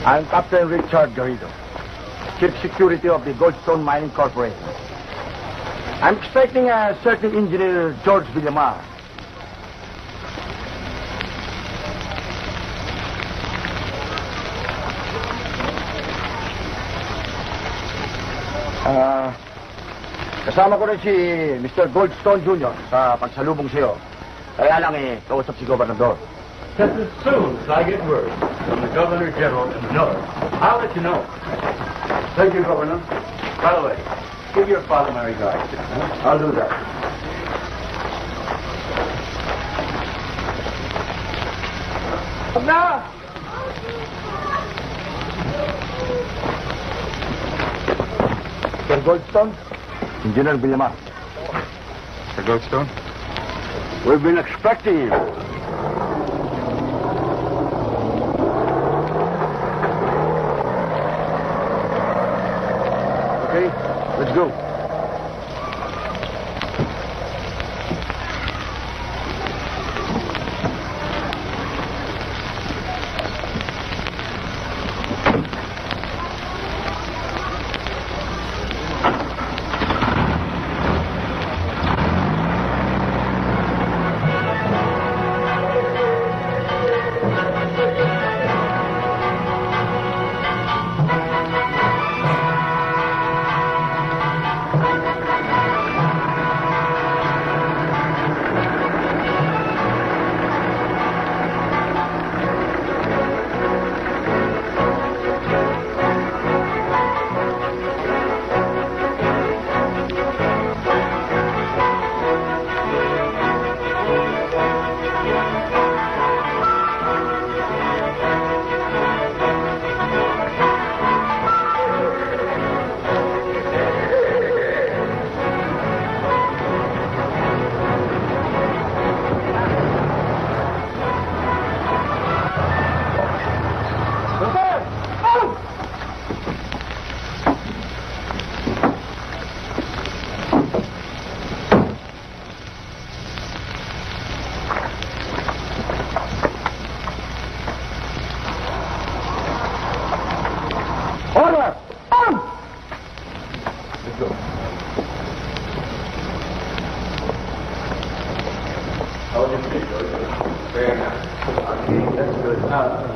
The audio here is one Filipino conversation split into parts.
I'm Captain Richard Garrido, Chief Security of the Goldstone Mining Corporation. I'm expecting a certain engineer, George Villamar. Kasama ko rin si Mr. Goldstone Jr. sa pagsalubong sa'yo. Kaya lang kausap si Gobernador. Just as soon as I get word from the Governor General in the North, I'll let you know. Thank you, Governor. By the way, give your father my regards. I'll do that. Na! Mr. Goldstone, Engineer Villamar. Mr. Goldstone? We've been expecting you. Okay, let's go.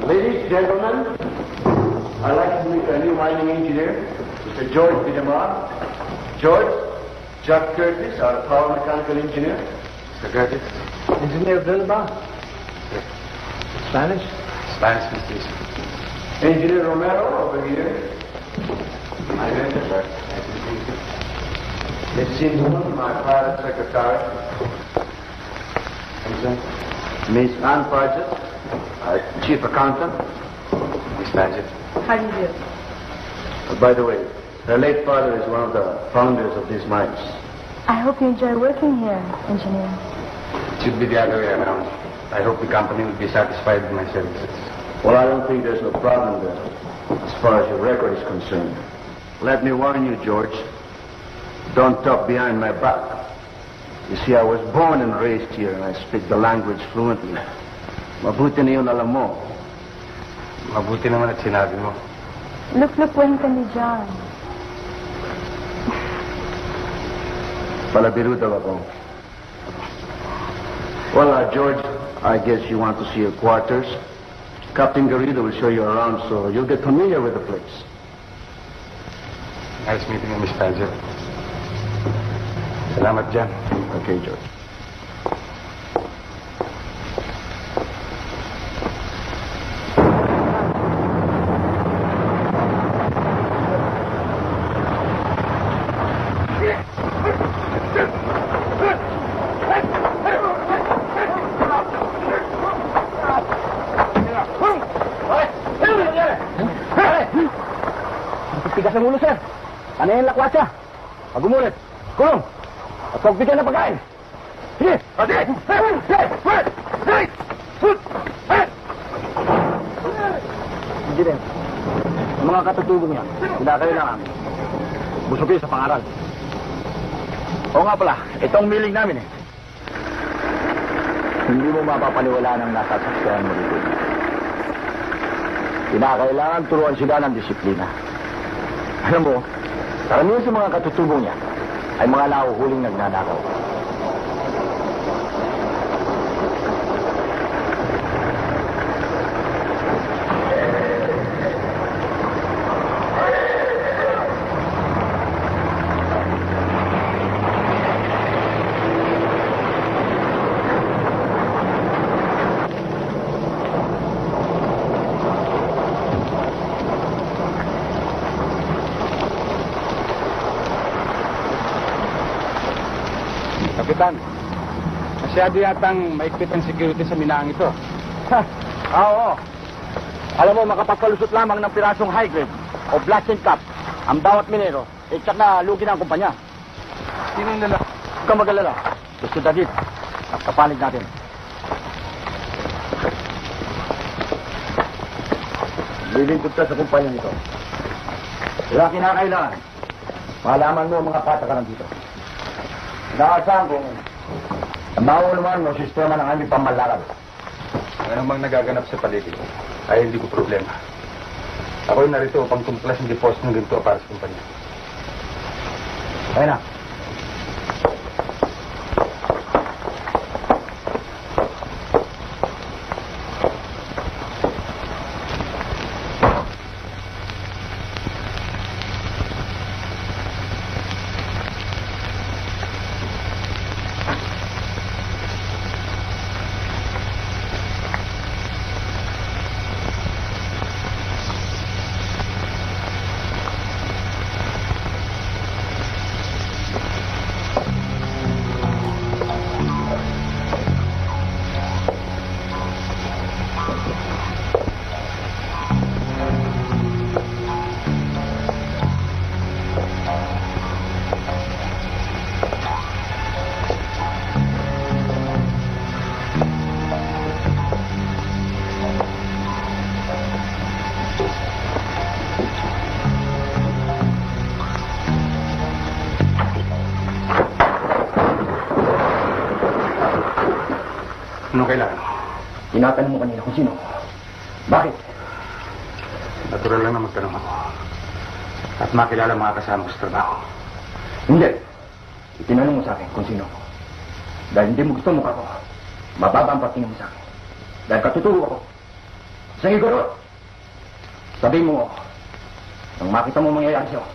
Ladies, gentlemen, I'd like to meet a new mining engineer, Mr. George Villamar. George, Jack Curtis, our power mechanical engineer. Mr. Curtis? Engineer Villamar. Yes. Spanish? Spanish, Mr. East. Engineer Romero, over here. My name is sir. Nice to meet you. This gentleman, my private secretary. Miss Ann Paget, our chief accountant. Miss Paget. How do you do? By the way, her late father is one of the founders of these mines. I hope you enjoy working here, engineer. It should be the other way around. I hope the company will be satisfied with my services. Well, I don't think there's no problem there, as far as your record is concerned. Let me warn you, George. Don't talk behind my back. You see, I was born and raised here, and I speak the language fluently. Mabuti na yun alam mo. Mabuti naman at sinabi mo. Look when can be John. Palabiro daw ako. Well, George, I guess you want to see your quarters. Captain Garrido will show you around, so you'll get familiar with the place. Nice meeting you, Miss Paget. Salamat dyan. Okay, George. Tigas ang ulo, sir. Ano yung lakwatsa? Pag umulit, kulong. At huwag bigyan ng pagkain. Sige! Engineer, ang mga katutubong niya, kinakailangan. Busog kayo sa pangaral. Oo nga pala, itong miling namin eh. Hindi mo mapapaniwalaan ang nasasaksihan mo dito. Kinakailangan turuan sila ng disiplina. Alam mo, karamihan sa mga katutubong niya ay mga nahuhuling nagnanakaw. Kapitan, masyado yatang maigpit ang security sa minaang ito. Oo. Alam mo, makapagpalusot lamang ng pirasong high grade o black and cap ang bawat minero, tsak na lugi ng kumpanya. Sino nila? Huwag kang mag-alala. Gusto David, at kapanig natin. Lilingkod ka sa kumpanya nito. Kaya kinakailangan, malaman mo ang mga patakaran dito. Nakasaan kung mauluman mo sistema ng aming pamalalakad. Ano mang nagaganap sa paligid ay hindi ko problema. Ako'y narito upang tumplas ng deposit ng ganito para sa kumpanya. Kaya na. Ano kailangan? Tinatanong mo kanina kung sino. Bakit? Natural lang na magtanong ako. At makilala mga kasama ko sa trabaho. Hindi. Itinanong mo sa akin kung sino. Dahil hindi mo gusto mukha ko, mababa ang patingin mo sa akin. Dahil katuturo ako. Sa iguro. Sabihin mo, nang makita mo mangyayari sa'yo.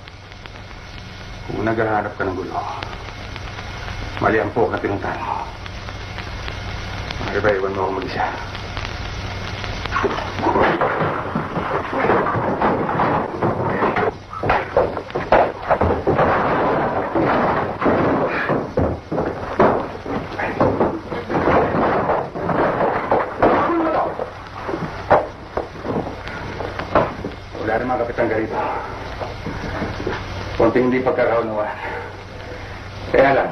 Kung naghahanap ka ng gulo, mali ang pok na pinuntahan mo. Iba, iwan mo ako mag-isa. Wala rin mga kapitang ganito. Konting hindi pagkakaunawaan. Kaya lang,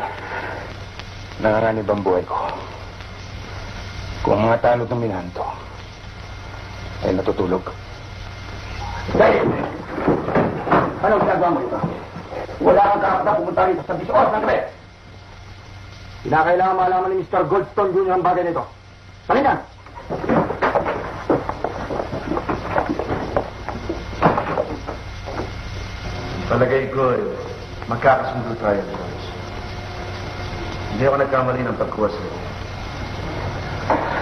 nangaranib ang buhay ko. Kung ang mga tanod ng minahan to ay natutulog. Dahil, anong ginagawa mo ito? Wala kang karapatan pumunta rito sa 10 oras ng gabi. Kinakailangan malaman ni Mr. Goldstone Jr. ang bagay nito. Salina! Palagay ko, magkakasundo tayo, George. Hindi ako nagkamali ng pagkuha sa'yo.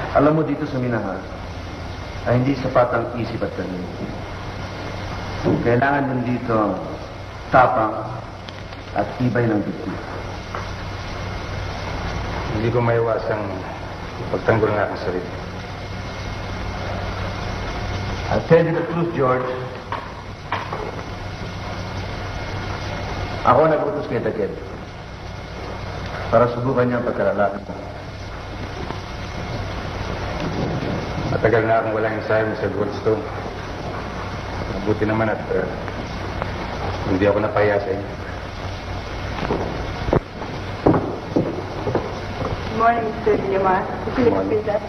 Alam mo dito sa minahan, ay hindi sapat ang isip at talino. Kailangan din dito tapang at tibay ng dibdib. Hindi ko maiwasang pagtanggol ng aking sarili. I'll tell you the truth, George. Ako nag-utos kay Taked para subukan niya ang pagkalalakan mo. Matagal na akong walang ensayo sa Goldstone. Mabuti naman at hindi ako napahiya sa inyo. Good morning, Mr. Villamar. Philippine Princess.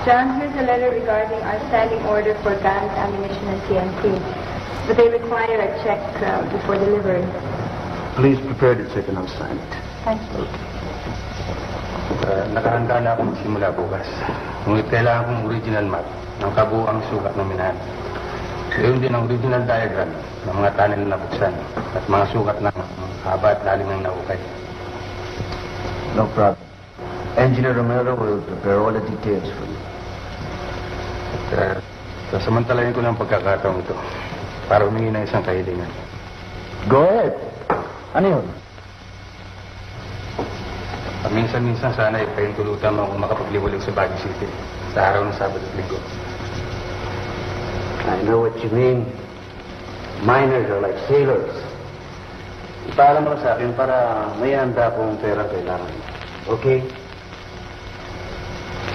John, here's a letter regarding our standing order for guns, ammunition, and TNT. But they require a check before delivery. Please prepare the check and I'll sign it. Thank you. Nakahanda na akong simula bukas. Ngunit kailangan kong original map ng kabuuang sukat ng minahan. Gayon din ang original diagram ng mga tunnel na nabuksan at mga sukat ng haba at lalim ng naukay. No problem. Engineer Romero will prepare all the details for you. At sasamantalayin ko ng pagkakataong ito para humingi ng isang kahilingan. Go ahead. Ano yun? Minsan-minsan sana ipahintulutan mo kung makapagliwalik sa Baguio City sa araw ng Sabado at Linggo. I know what you mean. Miners are like sailors. Ipaalam mo lang sa akin para may handa kong pera kailangan. Okay?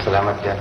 Salamat yan.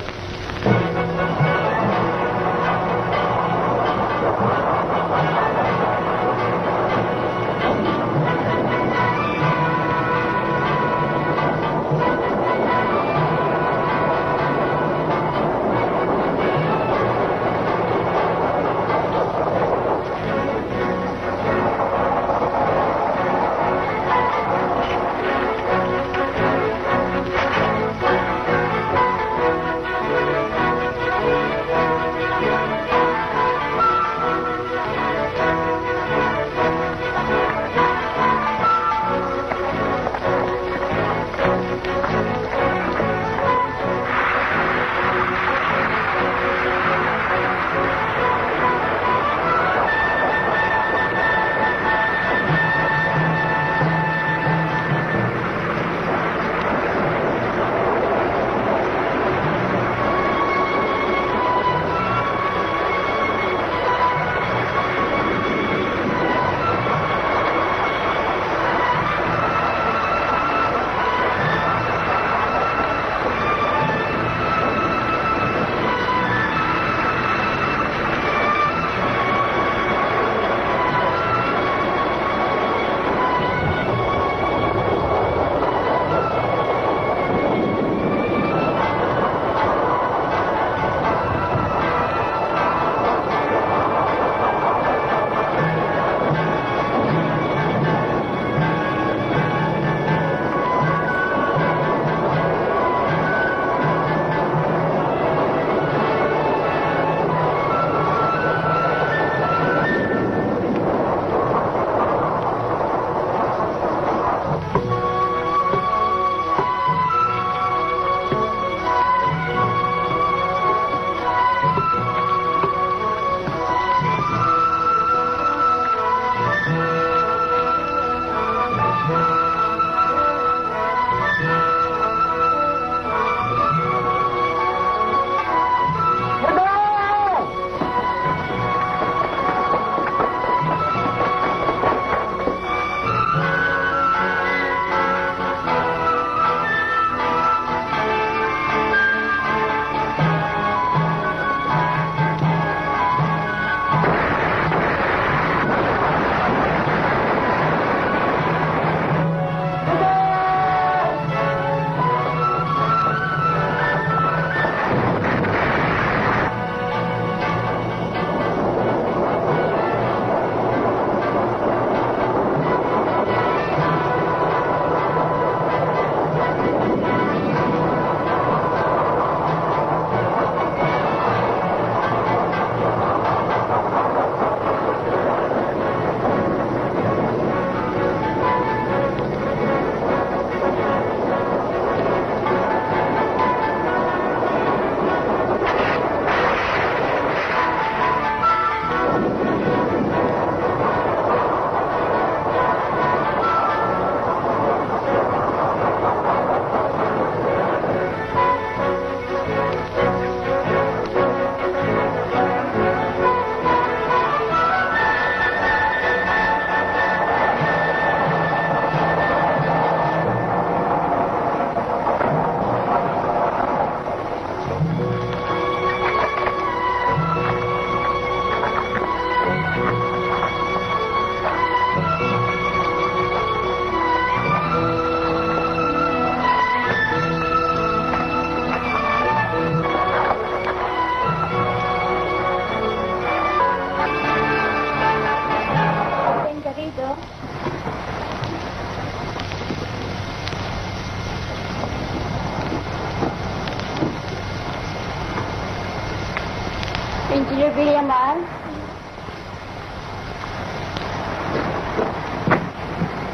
Engineer Villaman,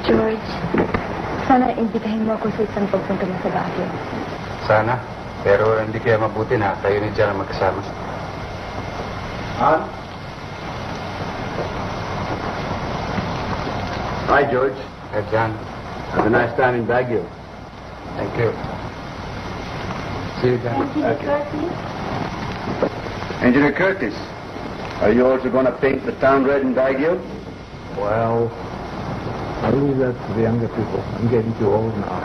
George, sana imbitahin mo ako sa isang pagpunta mo sa Baguio. Sana. Pero hindi kaya mabuti na kayo ni Jan ang magkasama. Han? Hi, George. Hey, Jan. Have a nice time in Baguio. Thank you. See you, Jan. Engineer Curtis, are you also going to paint the town red in Baguio? Well, I leave that to the younger people. I'm getting too old now.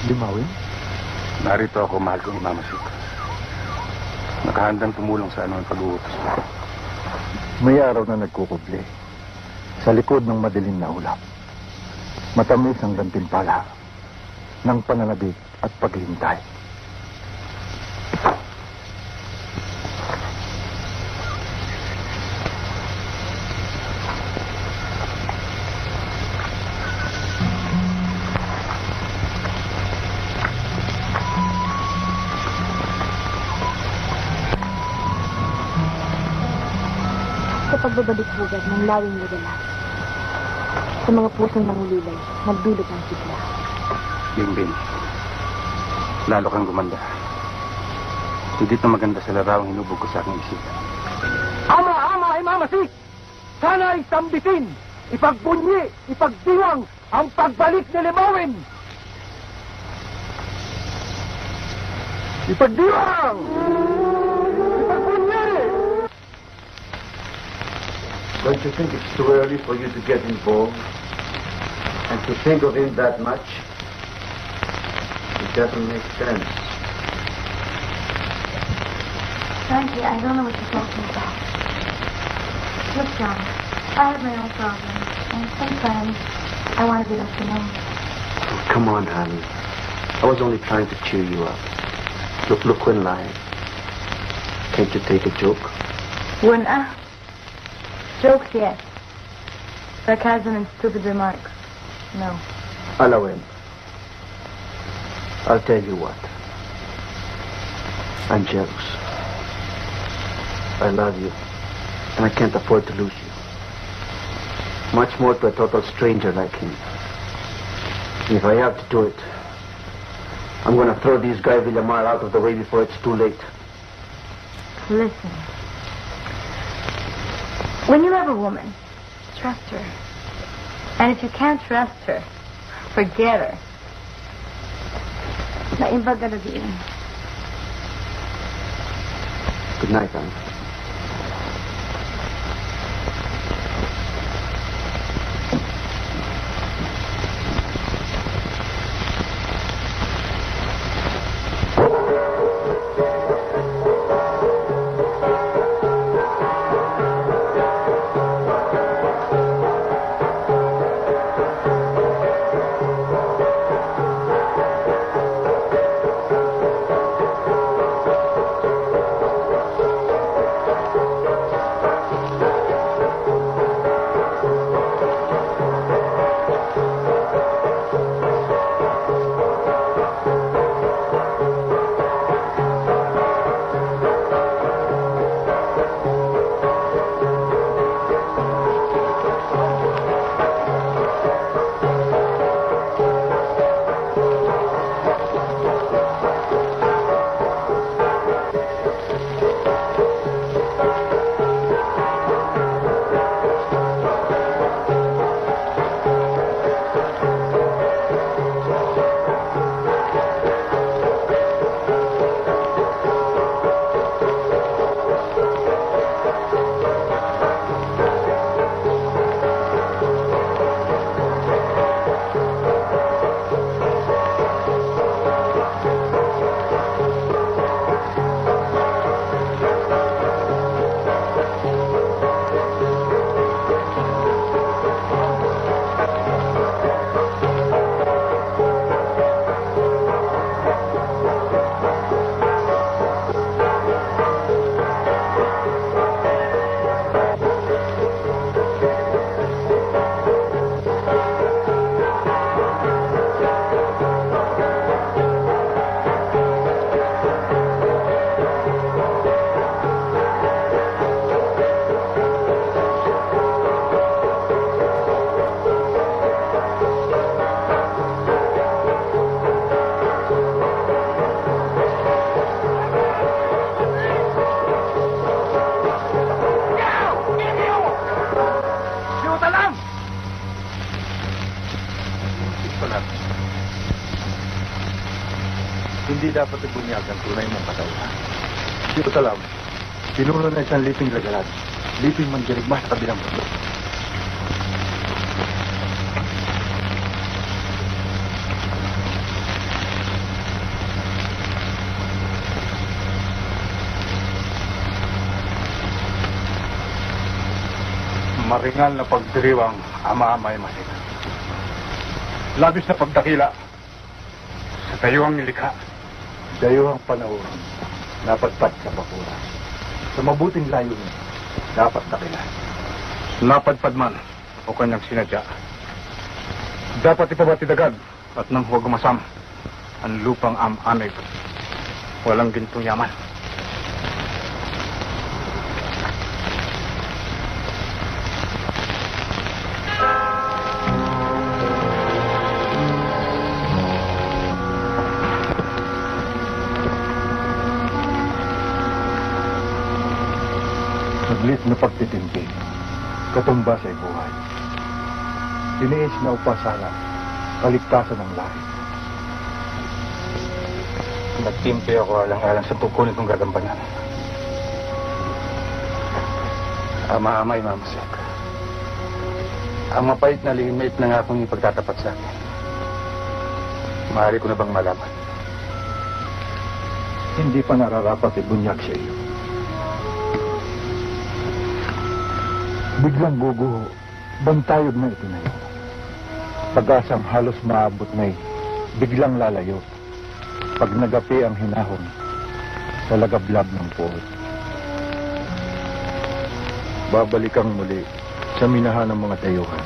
Limawin? Narito ako, mahal kong imamasik. Nakahandang tumulong sa anong pag-uutos mo. May araw na nagkukubli. Sa likod ng madilim na ulap. Matamis ang gantimpala ng pananabik at paghihintay. Sa pagbabalik bugad ng lawing ligalas, sa mga pusong nangulilay, nagdulot ng sigla. Bingbing, lalo kang gumanda. Higit na maganda sa larawang hinubog ko sa aking isipan. Ama, imamasik! Sana isambitin, ipagbunyi, ipagdiwang ang pagbalik ni Limawin! Ipagdiwang! Ipagbunyi! Don't you think it's too early for you to get involved? And to think of him that much? It doesn't make sense. Frankie, I don't know what you're talking about. Look, John, I have my own problems, and sometimes I want to be left alone. Oh, come on, honey. I was only trying to cheer you up. Look when lying. Can't you take a joke? Wouldn't I? Jokes, yes. Sarcasm and stupid remarks, no. Allow him. I'll tell you what. I'm jealous. I love you, and I can't afford to lose you. Much more to a total stranger like him. And if I have to do it, I'm going to throw this guy Villamar out of the way before it's too late. Listen. When you love a woman, trust her. And if you can't trust her, forget her. Naimbag ka na din. Good night, honey. Hindi dapat ibunyag ang tunay mong katawan. Sino talam, pinuno na isang liping lagalat. Liping mandirigma sa kabilang mundo. Maringal na pagdiriwang ama-amay masina. Labis na pagdakila sa tayuang nilikha. Dayuhang panahon, napagpat sa bakura. Sa mabuting layunin, dapat dakila. Napadpad man o kanyang sinadya. Dapat ipabatidagan at nang huwag gumasam ang lupang am-amig. Walang gintong yaman. Saglit na pagtitindig, katumba sa buhay. Tiniis na upasalan, kaligtasan ng lahi. Nagtimpi ako alang-alang sa tukunin kong gagampanan. Ama-amay, Mama Sek. Ang mapait na limit na nga akong ipagtatapat sa akin. Maaari ko na bang malaman? Hindi pa nararapat ibunyag sa iyo. Biglang guguho, bantayog na itinayo. Pag-asang halos maabot na'y biglang lalayo. Pag nagapi ang hinahon sa lagablab ng puot. Babalik ang muli sa minahan ng mga dayuhan.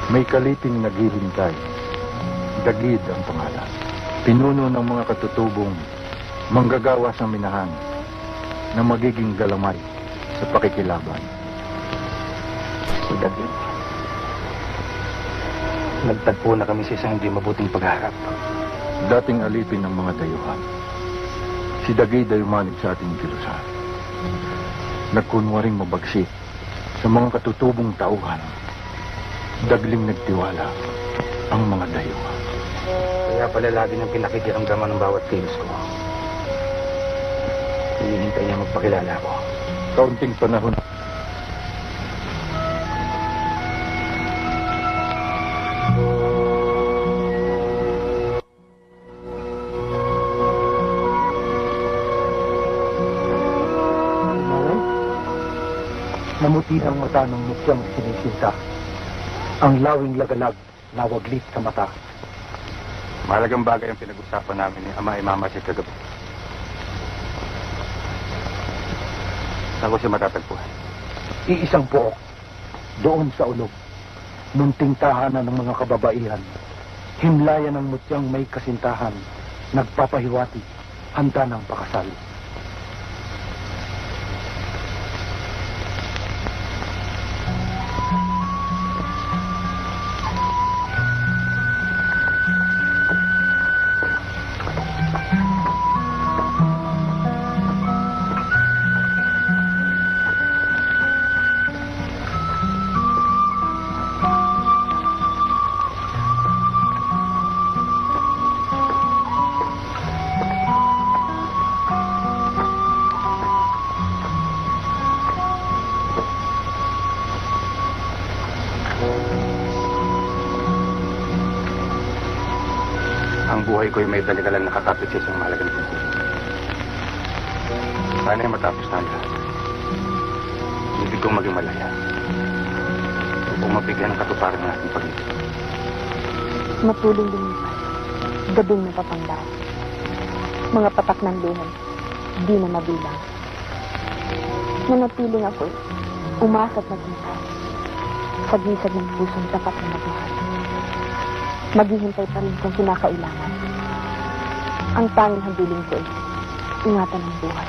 May kaliting naghihintay, Dagid ang pangalan. Pinuno ng mga katutubong manggagawa sa minahan na magiging galamay sa pakikilaban. Si Dagid. Nagtagpo na kami sa isang hindi mabuting pagharap. Dating alipin ng mga dayuhan. Si Dagid ay umanig sa ating kilusan. Nagkunwaring mabagsik sa mga katutubong tauhan. Dagling nagtiwala ang mga dayuhan. Kaya pala lagi niyang pinakikiramdaman ng bawat kilos ko. Hinihintay niya magpakilala ko. Kaunting panahon. Namuti ang mata ng mukyang sinisinta. Ang lawing lagalag na waglit sa mata. Mahalagang bagay ang pinag-usapan namin ni Ama Mama si kagabi. Saan ko siya matatagpuan? Iisang pook. Doon sa ulog. Munting tahanan ng mga kababaihan. Himlayan ng mutyang may kasintahan. Nagpapahiwati. Handa ng pakasal. Ang buhay ko'y may dalagalan nakakapit sa isang mahalagang tungkol. Sana ay matapos na ang lahat. Ibig kong maging malaya. Upang mabigyan ng katuparan ng ating pag-ibig. Matuling lumipas. Gabing napapanglaw. Mga patak ng luhan. Di na mabilang. Nanatiling ako'y umasa't naghintay. Pag-isag ng pusong tapat na nagmahal. Maghihintay pa rin kung kinakailangan. Ang tanging habiling ko ay ingatan ng buhay.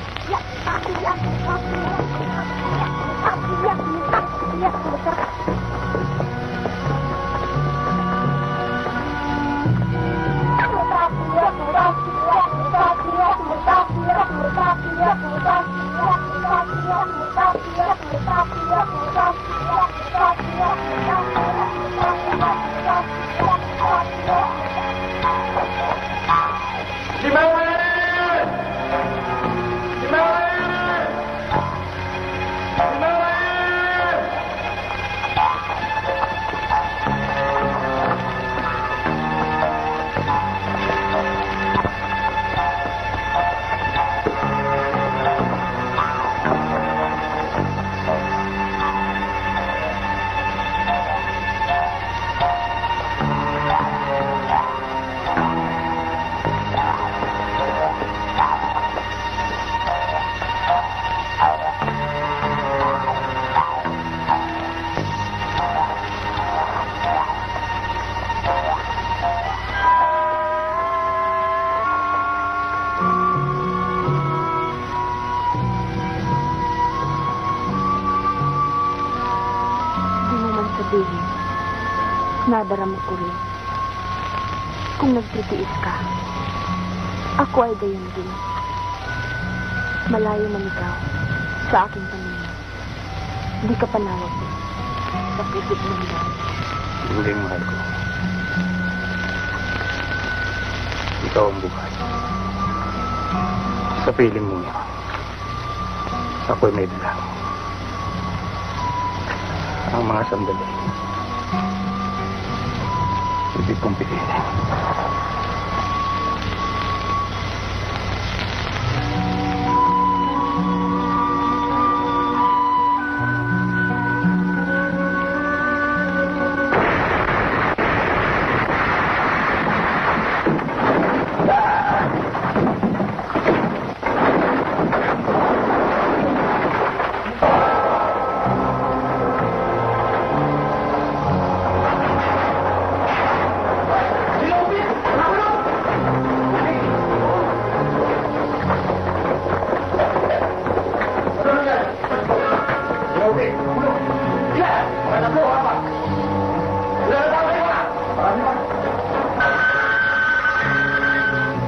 Nadarama ko rin. Kung nagtitiis ka, ako ay gayon din. Malayo man ikaw sa aking paningin. Hindi ka panawag din sa pusit ng ilan. Hindi, mahal ko. Ikaw ang buhay. Sa piling mo niya, ako'y may dala. ang mga sandali. Hindi kong piliin.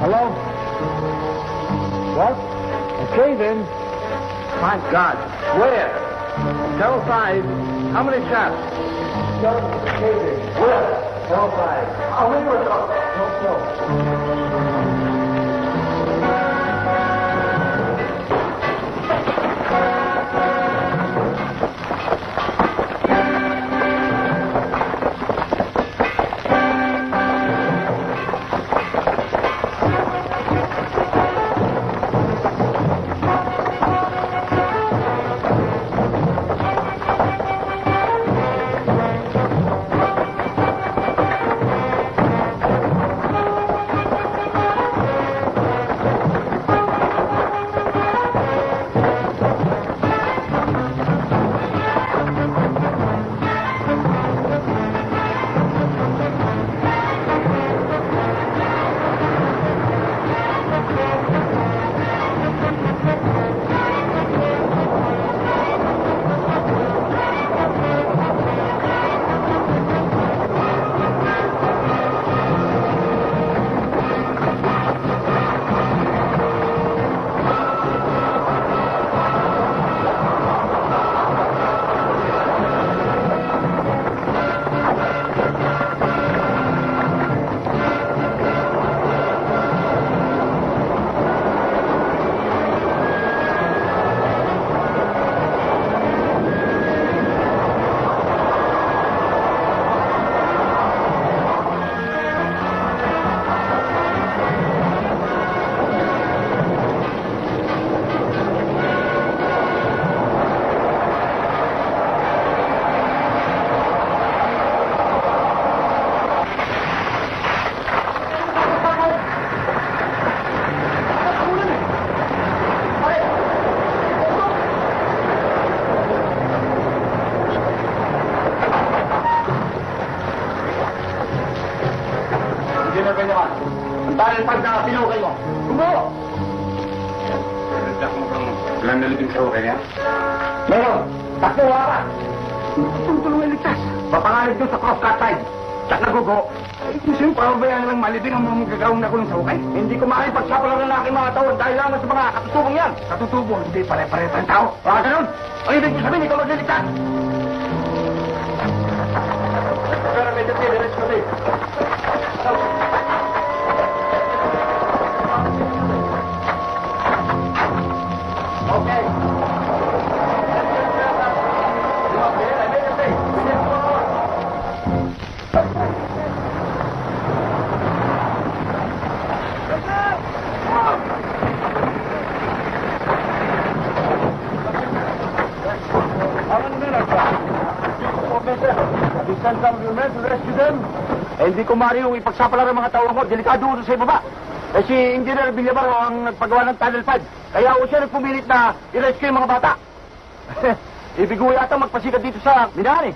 Hello? What? Okay then. My God. Where? Tower 5. How many shots? Where? Tower 5. Dahil pagka pinukay mo, gumuho! Walang nalibing sa ukay niya? Meron, takbo ka! Tulungan ligtas! Papangalit doon sa cross-cut side. Tsak na gugo. Gusto yung pababayaan lang malibing ang mga gagawang nakulong sa ukay? Hindi ko makipagsapalang ng aking mga tao dahil lamang sa mga katutubong yan. Katutubong, hindi pare-pare ang tao. Baka ganun, ang ibig ko sabihin, ikaw magliligtas! Pero medyo tilis ko din. Okay. Hindi ko maaari yung ipagsapalan ng mga tao mo. Delikado uso sa ibaba. Eh si Engineer Villabar ang nagpagawa ng Tunnel 5. Kaya ako siya nagpumilit na i-rescue yung mga bata. Ibig ko yata magpasikat dito sa minahan eh.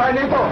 Tayo nito.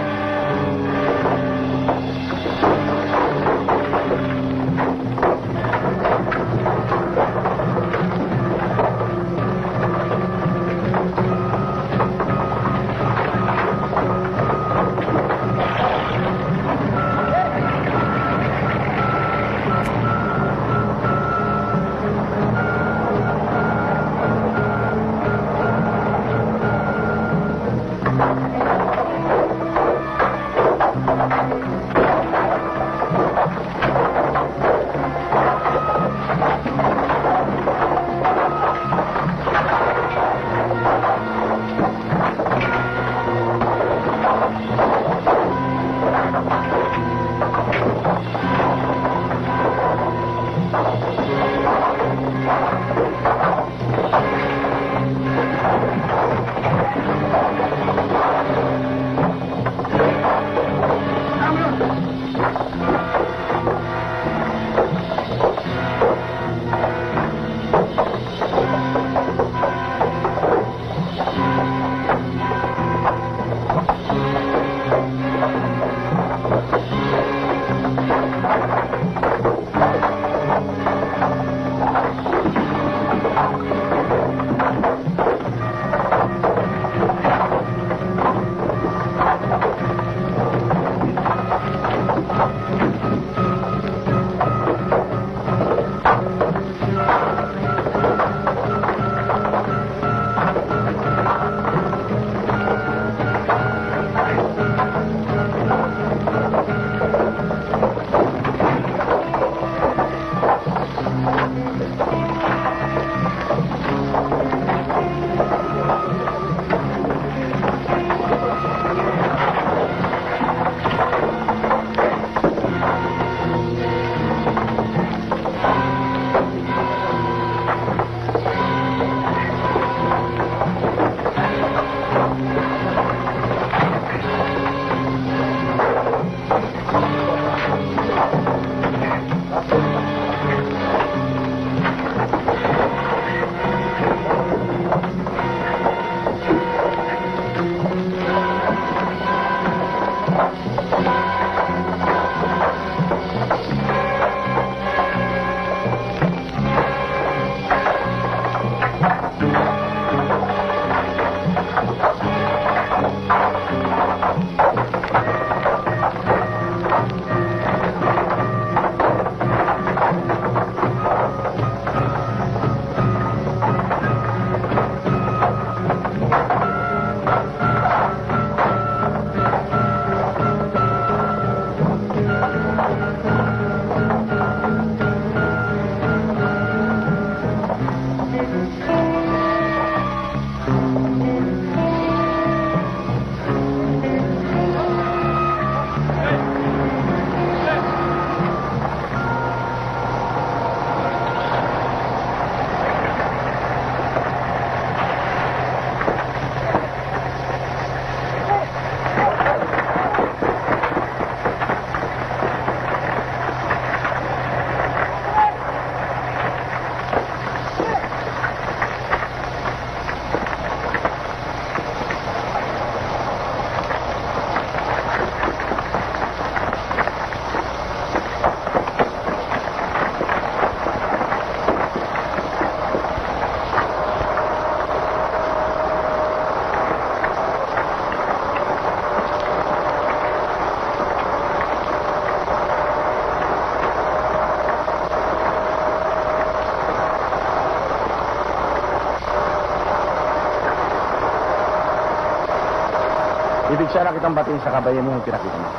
Ibig sana kitang batiin sa kabayan mo yung pinakita mo.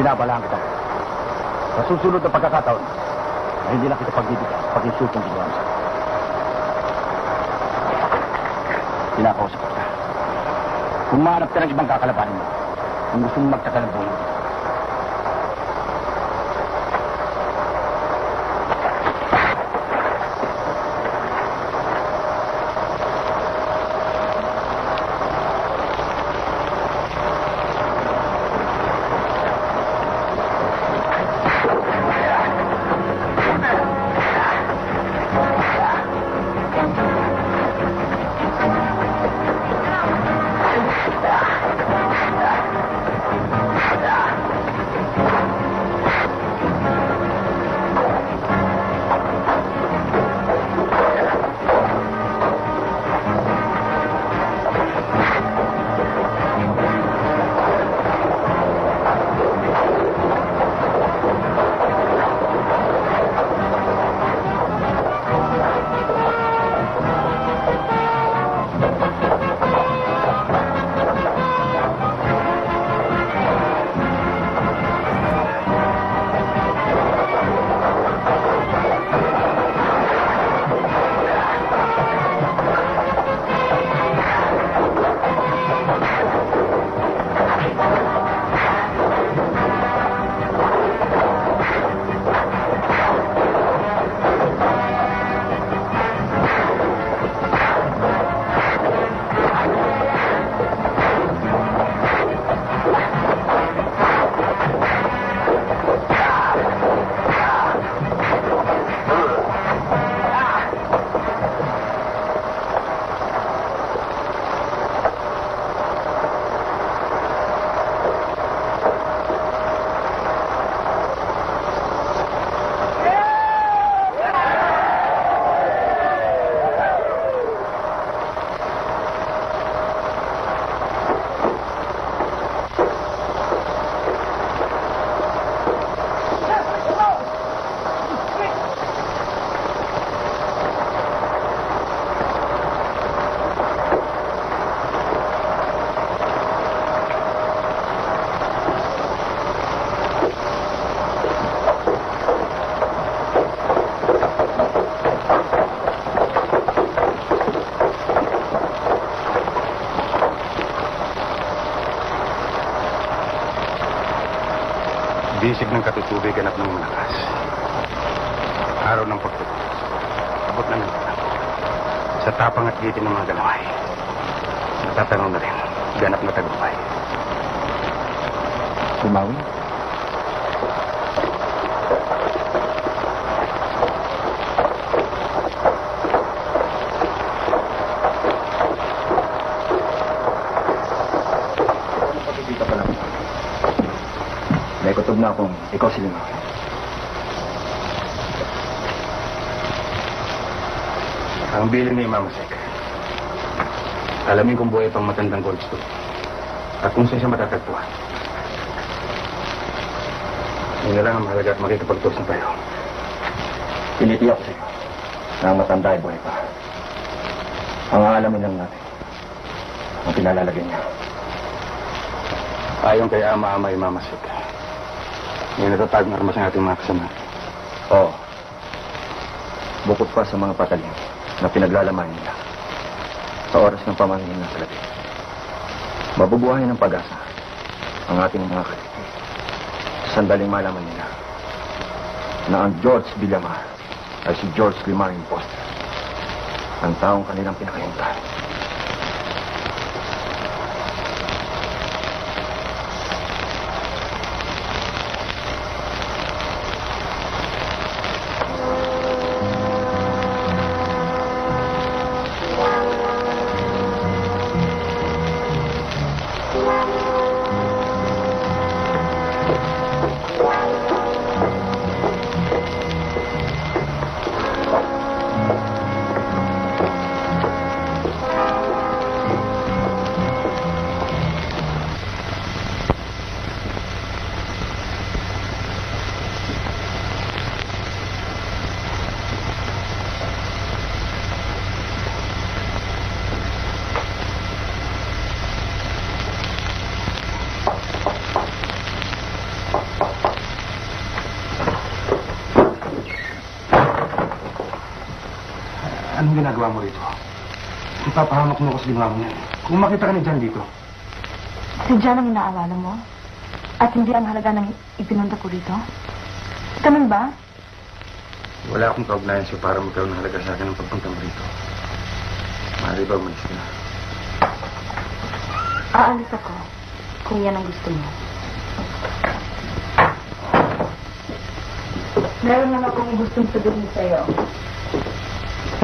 Binabalaan kita. Sa susunod na pagkakataon, ay hindi lang kita pagbibigyan pag insultong ginawa mo sa akin. Kinakausap kita. Kung mahanap ka ng ibang kakalabanin mo, kung gusto mong magtaka ng buhay. Bisig ng katutubig ganap ng malakas. Araw ng pagtutubig. Abot na ng sa tapang at gitin ng mga galaway. Natatanong na rin. Ganap na tagumpay. Bumawi? Pagkikita pa lang. May kutob na akong ikaw si Limawi. Ang bilin ni Mama Sek. Alamin kung buhay pang matandang Goldstone. At kung saan siya matatagpuan. Yun na lang ang mahalaga at makikipagtos na tayo. Pinitiyak ko sa'yo na ang matanda ay buhay pa. Ang aalamin lang natin ang pinalalagay niya. Ayon kay Ama ay Mama Sek. May natatag na armas ng ating mga kasama. Oo. Bukod pa sa mga patalim na pinaglalaman nila sa oras ng pamangingin ng salapi. Mabubuhayin ng pag-asa ang ating mga kalipin. Sandaling malaman nila na ang George Villamar ay si George Limar Imposter, ang taong kanilang pinakayuntan. Anong ginagawa mo rito? Ipapahamak mo ko sa limaw niya. Kung makita ka ni John dito. Si John ang inaalala mo? At hindi ang halaga ng ipinunta ko rito? Ganun ba? Wala akong kaugnayan siya para magkaroon ng halaga sa akin ng pagpunta mo rito. Maaari ba umalis ka na? Aalis ako kung yan ang gusto mo. Meron lang akong gustong sabihin sa'yo.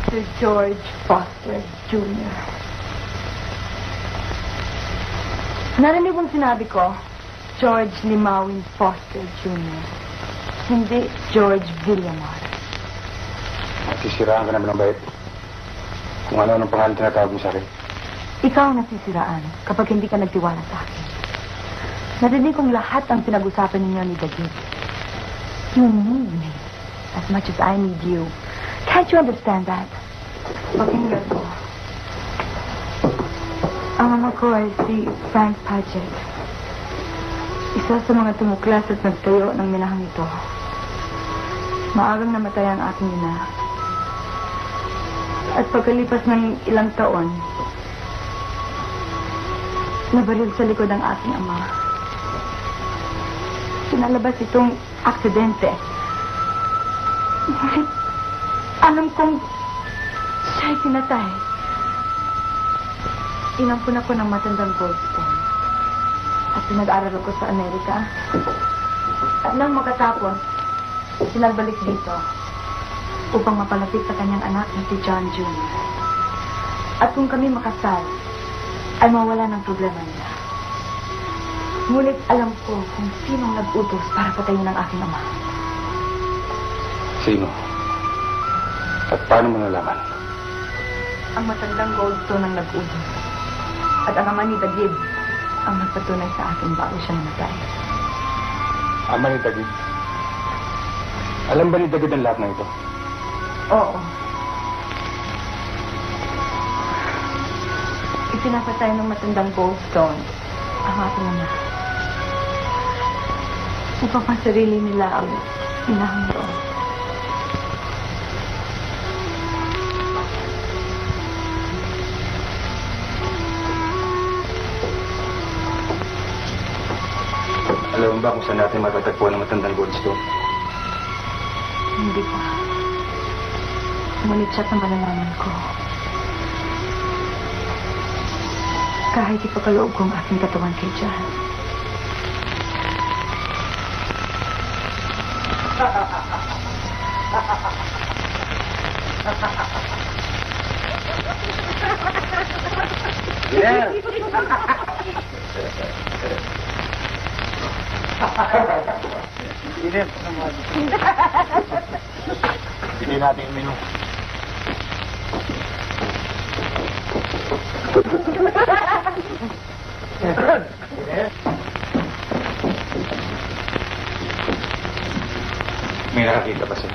Sir George Foster Jr. Narinig mong sinabi ko, George Limawin Foster Jr. Hindi George Villamar. Sisiraan ka naman ng bait. Kung ano-anong pangalan tinatawag mo sa akin. Ikaw ang nasisiraan kapag hindi ka nagtiwala sa akin. Narinig kong lahat ang pinag-usapan ninyo ni David. You need me as much as I need you. Can't you understand that? Pakinggan mo. Ang ama ko ay si Frank Paget. Isa sa mga tumuklas at nagtayo ng minahang ito. Maagang namatay ang aking ina. At pagkalipas ng ilang taon, nabaril sa likod ang aking ama. Pinalabas itong aksidente. Ngunit alam kong siya'y pinatay. Inampun ako ng matandang Goldstone. At pinag-aral ako sa Amerika. At nang makatapos, sinagbalik dito upang mapalapit sa kanyang anak na si John Jr. At kung kami makasal, ay mawala ng problema nila. Ngunit alam ko kung sinong nag-utos para patayin ang aking ama. Sino? At paano mo nalaman? Ang matandang Goldstone ang nag-utos. At ang ama ni David ang nagpatunay sa akin bago siya namatay. Ama ni David? Alam ba ni David ang lahat ng ito? Oo. Ipinapatay ng matandang Goldstone ang aking ama. Upang pasarili nila ang inahang doon. Alam mo ba kung saan natin matatagpuan ang matandang Goldstone? Hindi pa. Ngunit siya ang malalaman ko. Kahit ipagkaloob ko ang aking katawan kay John. Yeah. Hindi natin minum. May nakakita ba siya?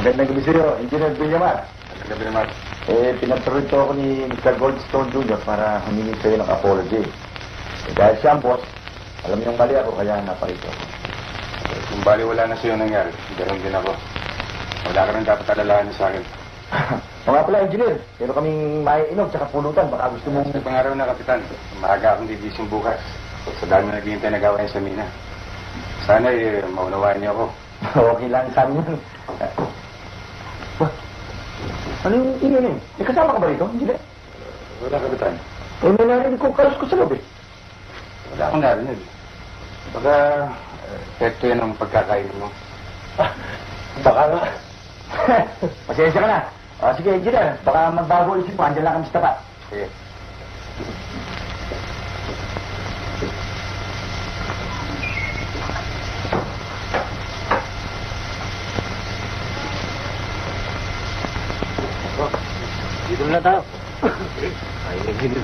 Magandang gabi sa'yo, Engineer Villamar. Magandang gabi naman. Pinagtuloy ako ni Mr. Goldstone Jr. para humingi sa'yo ng apology. Dahil siya ang boss, alam niyong mali ako kaya naparito ako. Kung bali wala na sa'yo nangyari, ganoon din ako. Wala ka rin dapat alalahanin sa akin. Mga pala, Engineer, pero kaming maiinom tsaka pulutan, baka gusto mong... Sa pangaraw na, Kapitan, maaga akong gigising bukas. Sa dami na naghihintay na gawain sa mina. Sana maunawaan niyo ako. Okay lang sa amin yun. Ano yung ingay na yun? Kasama ka ba rito? Hindi. Wala, Kapitan. May narinig ko karos ko sa loob eh. Wala akong narinig. Baka, epekto yan ang pagkakain mo. Baka nga. Pasensya ka na. Sige, Engineer, baka magbago isip mo. Andiyan lang kami sa tapat. Sige. Dito na tayo. Ay, naghinil.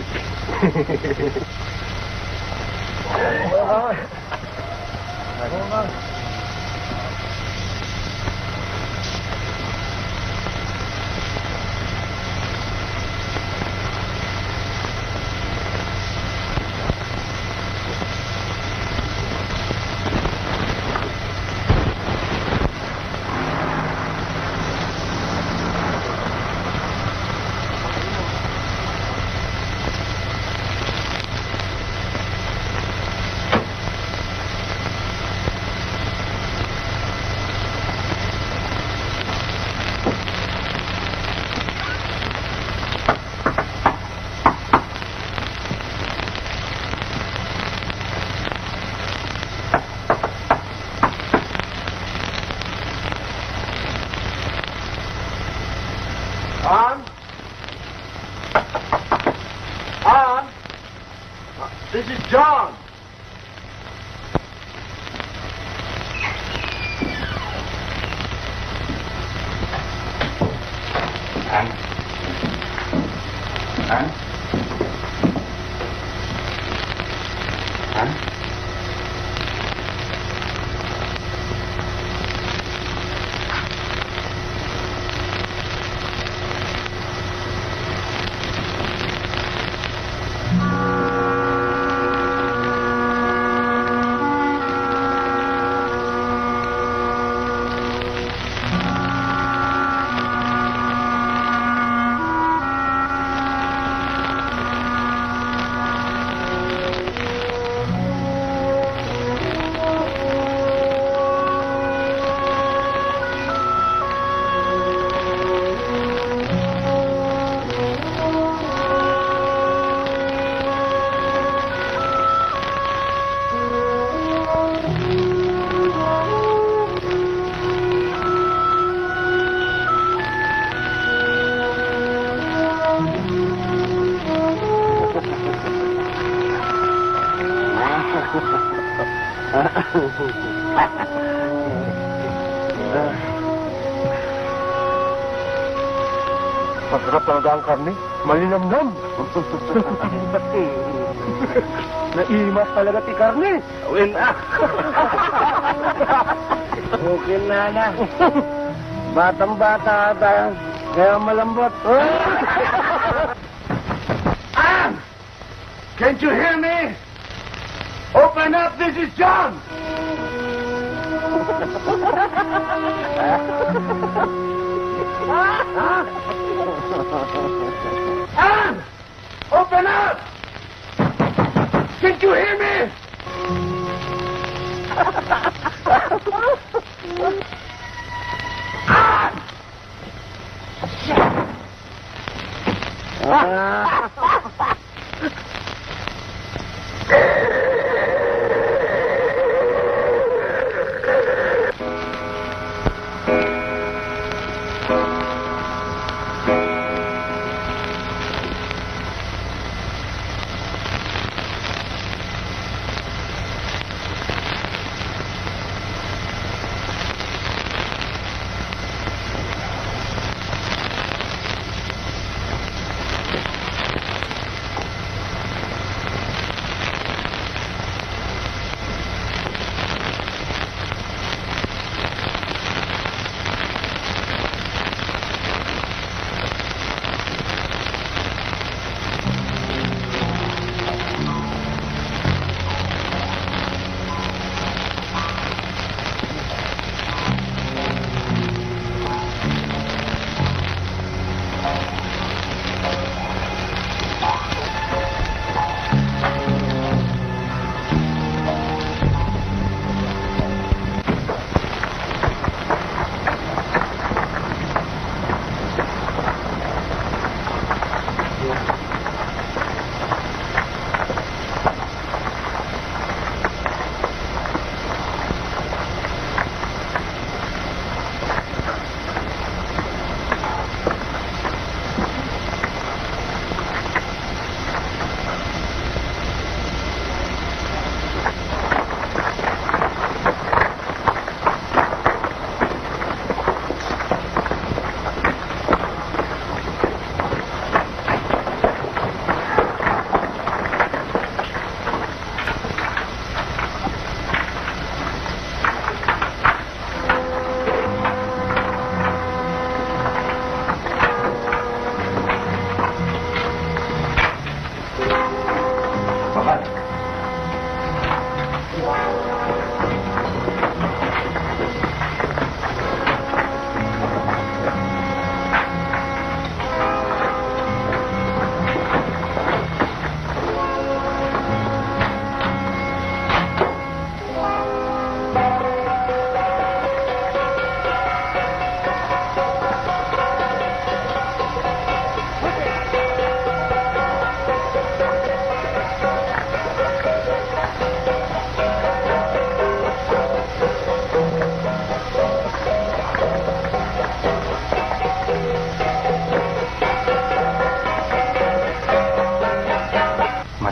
This is John. Ann? Ann? Ann? Masarap talaga ang karne. Malinamnam. Naimas talaga ti karne. Win na. Okay na. Batang-bata tayo. Kaya malambot. Ann! Can't you hear me? Open up, this is John! Ann! Open up! Can't you hear me? Ann!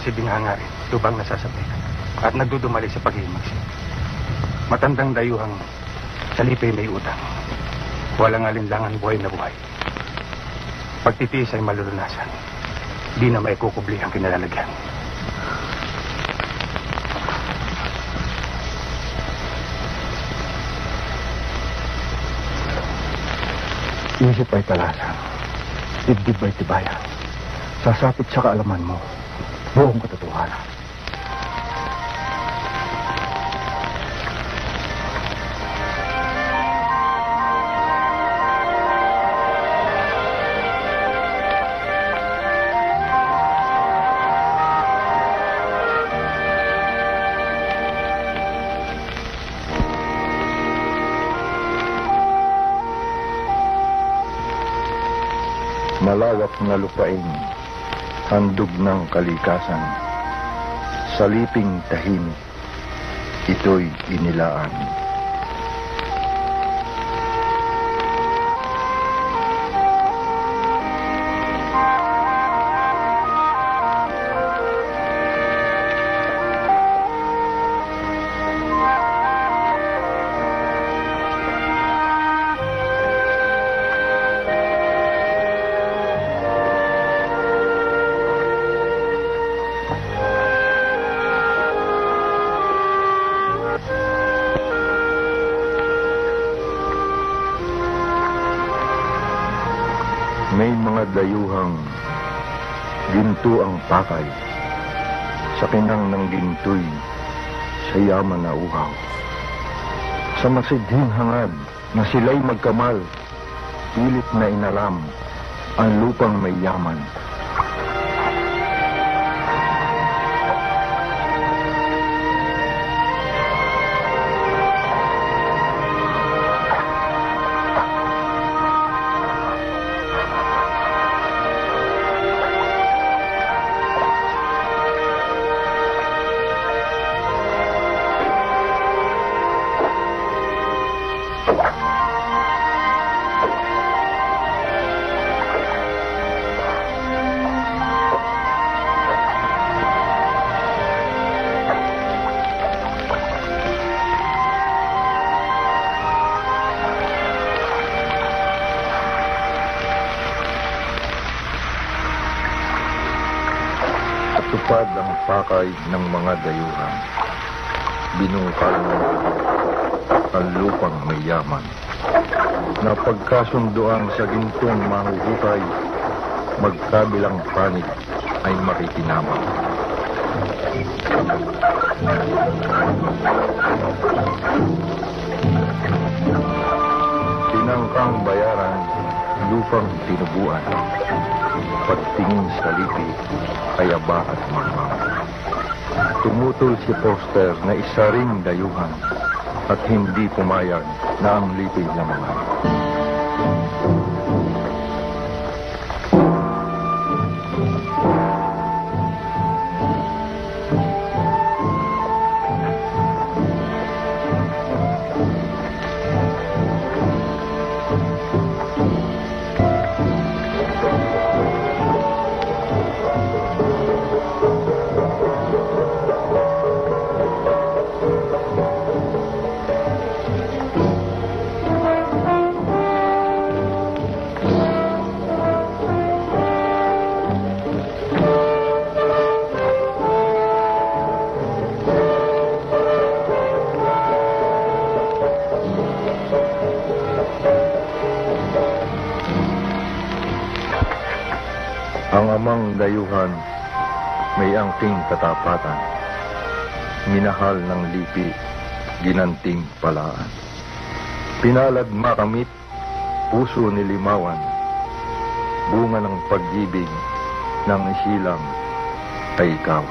masidinga nga rin, lubang nasasabi. At nagdudumali sa pag-iimagsin. Matandang dayuhang sa lipay may utang. Walang alinlangan buhay na buhay. Pagtitiis ay malulunasan. Di na maikukubli ang kinalalagyan. Isip ay talasan. Dibdib ay tibayan. Sasapit sa kaalaman mo. Buong katotohanan. Malawak na lupain, handog ng kalikasan, saliping tahimik, ito'y inilaan. May mga dayuhang ginto ang pakay, sa kinang ng ginto'y sa yaman na uhaw. Sa masidhing hangad na sila'y magkamal, pilit na inalam ang lupang may yaman. Tupad ang pakay ng mga dayuhan. Binungkal ng ang lupang may yaman. Napagkasunduan sa gintong mahuhukay, magkabilang panig ay makikinabang. Tinangkang bayaran, lupang tinubuan. Pagtingin sa lipi ay aba at mamang. Tumutol si Foster na isa ring dayuhan at hindi pumayag na ang lipi lamangan. Ang amang dayuhan may angking katapatan, minahal ng lipi, ginanting palaan. Pinalad makamit, puso nilimawan, bunga ng pag-ibig ng isilang ay ikaw.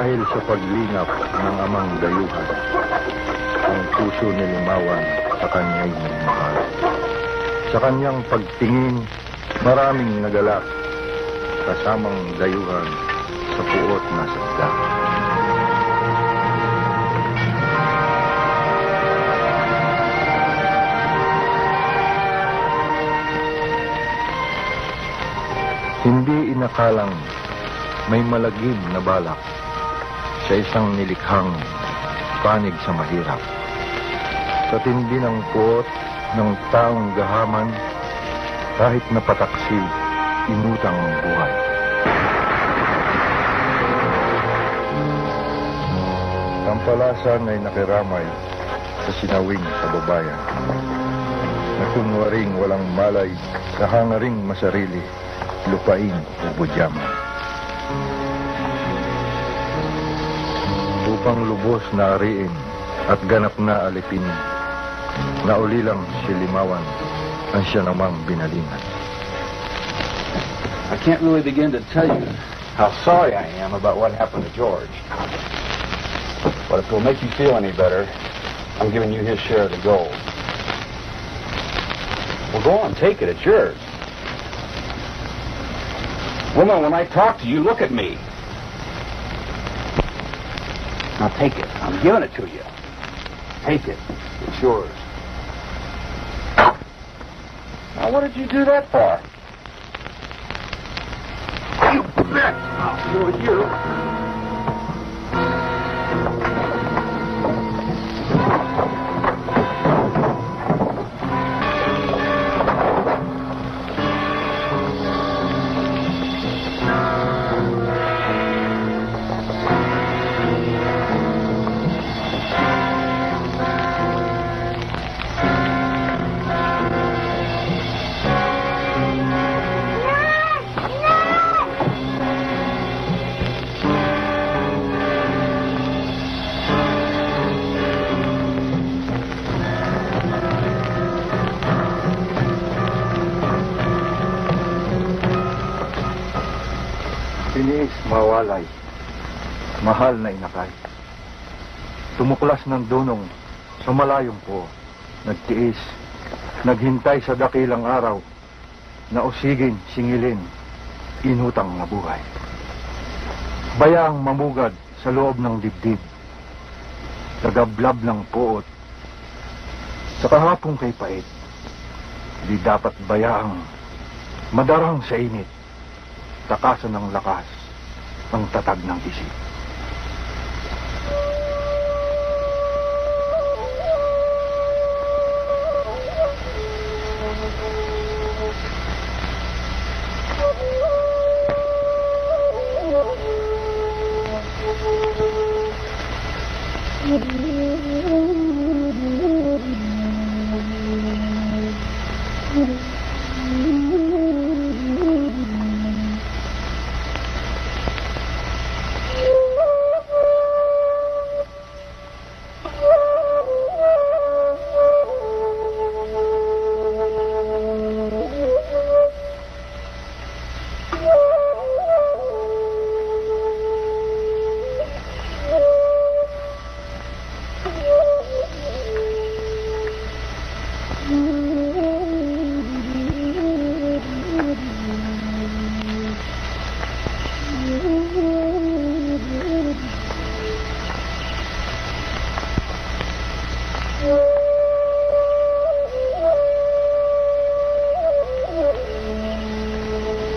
Dahil sa paglingap ng amang dayuhan, ang puso ni Limawan sa kanya'y nagmahal. Sa kanyang pagtingin, maraming nagalak, kasamang dayuhan sa puot na sakda. Hindi inakalang may malagim na balak sa isang nilikhang panig sa mahirap. Sa tindi ng puot ng taong gahaman, kahit napataksi, inutang ang buhay. Ang palasan ay nakiramay sa sinawing kababayan, na kunwaring walang malay sa hangaring masarili, lupain o budyaman. Upang lubos na ariin at ganap na alipin, na ulilang si Limawan ang siya namang binalingan. I can't really begin to tell you how sorry I am about what happened to George. But if it'll make you feel any better, I'm giving you his share of the gold. Well, go on, take it. It's yours. Woman, when I talk to you, look at me. Now take it. I'm giving it to you. Take it. It's yours. Now, what did you do that for? You bet I'll show you. Tiniis mawalay, mahal na inakay. Tumuklas ng dunong sa malayong po, nagtiis, naghintay sa dakilang araw, na usigin, singilin, inutang na buhay. Bayaang mamugad sa loob ng dibdib, tagablab ng puot, sa kahapong kay pait, di dapat bayaang madarang sa init, takasan ng lakas ang tatag ng isip.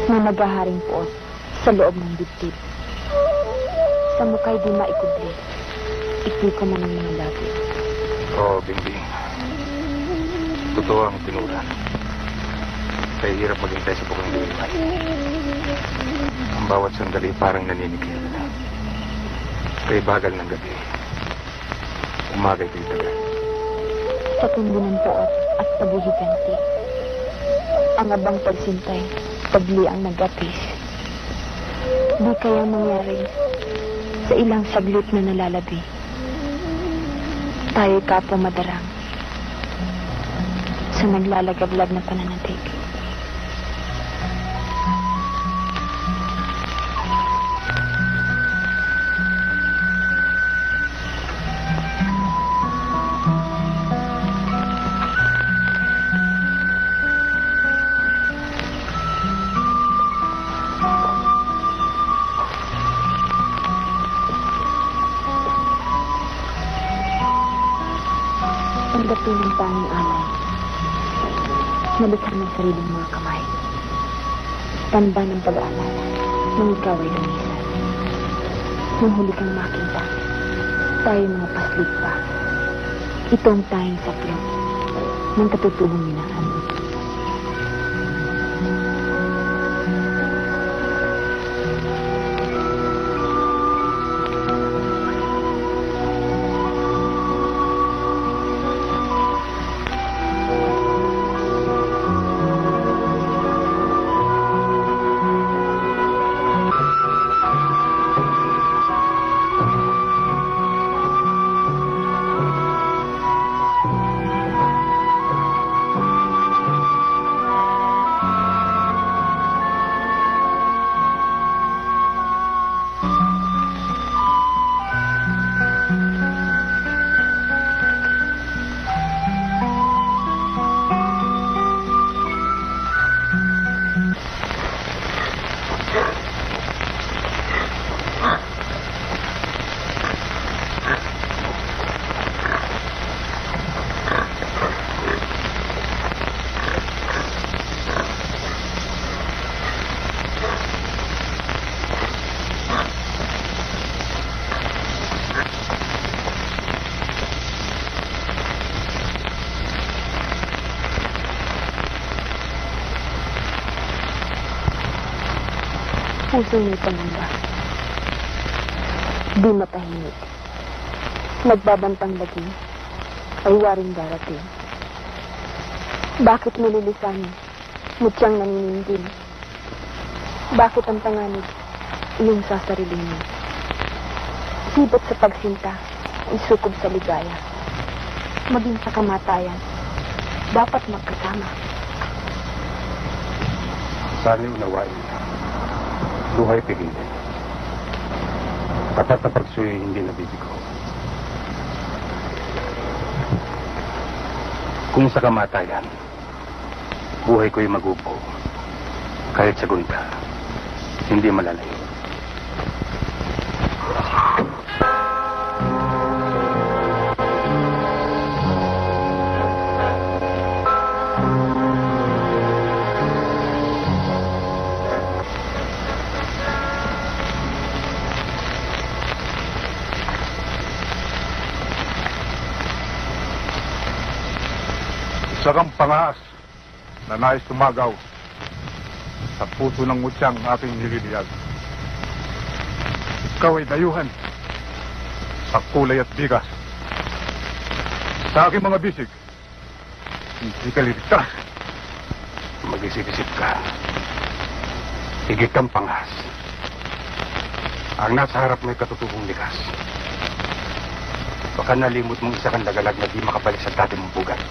Na naghaharing puot sa loob ng dibdib. Sa muka'y di maikubli, ikli ko man ang mga labi. Oo, Bingbing. Totoo ang tinuran. Kaya hirap maghintay sa bukang liwan. Ang bawat sandali parang naninigil. Kaya bagal ng gabi. Umagay kayo tagal. Sa tundo ng puot at paghihiganti, ang abang pagsintay, pagli ang nag-apis. Di kaya mangyari sa ilang saglit na nalalabi. Tayo'y kapwa madarang sa naglalagablab na pananatig. tanging alay na likha ng sariling mga kamay. Tanda ng pag-aalala nung ikaw ay lumisan. Nung huli kang makita, tayo mga paslit pa. Ito ang tanging saklap ng katutubong minahal. Pusong may pangamba. Di matahimik. Nagbabantang laging ay waring darating. Bakit nililisan? Mutyang naninindin. Bakit ang panganib iyong sasariling mo? Sibot sa pagsinta, isukob sa ligaya. Maging sa kamatayan, dapat magkasama. Sana'y unawain. Buhay pigilin. Tapat na pagsuyo hindi nabibigo. Kung sa kamatayan, buhay ko'y magupo. Kahit sa gunta, hindi malalayo. Isa kang pangaas na nais tumagaw sa puso ng mutyang aking nililiyag. Ikaw ay dayuhan sa kulay at bigas. Sa aking mga bisig, hindi ka liligtas. Mag-isip-isip ka. Higit kang pangas. Ang nasa harap mo'y katutubong likas. Baka nalimot mong isa kang lagalag na di makabalik sa dati mong bugat.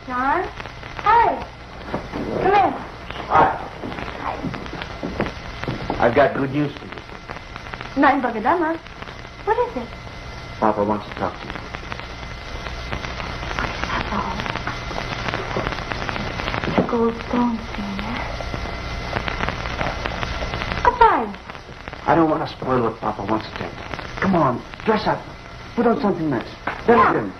John? Hi. Come in. Hi. I've got good news for you. Not in Bagadama. What is it? Papa wants to talk to you. The Goldstone, Senior. Goodbye. I don't want to spoil what Papa wants to tell you. Come on, dress up. Put on something nice. Then I'll get in.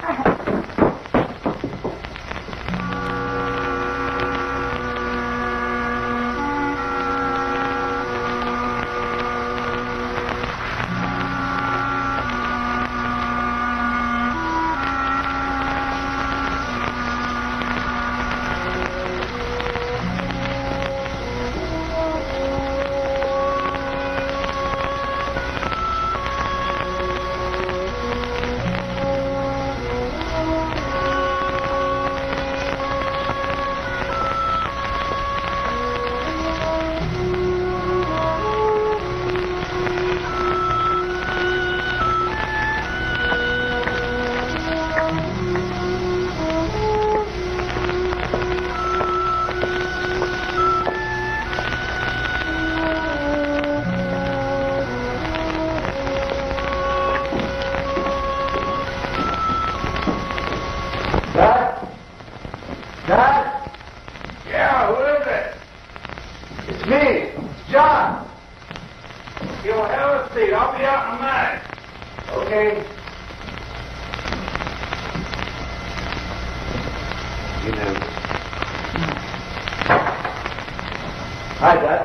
Hi, Dad.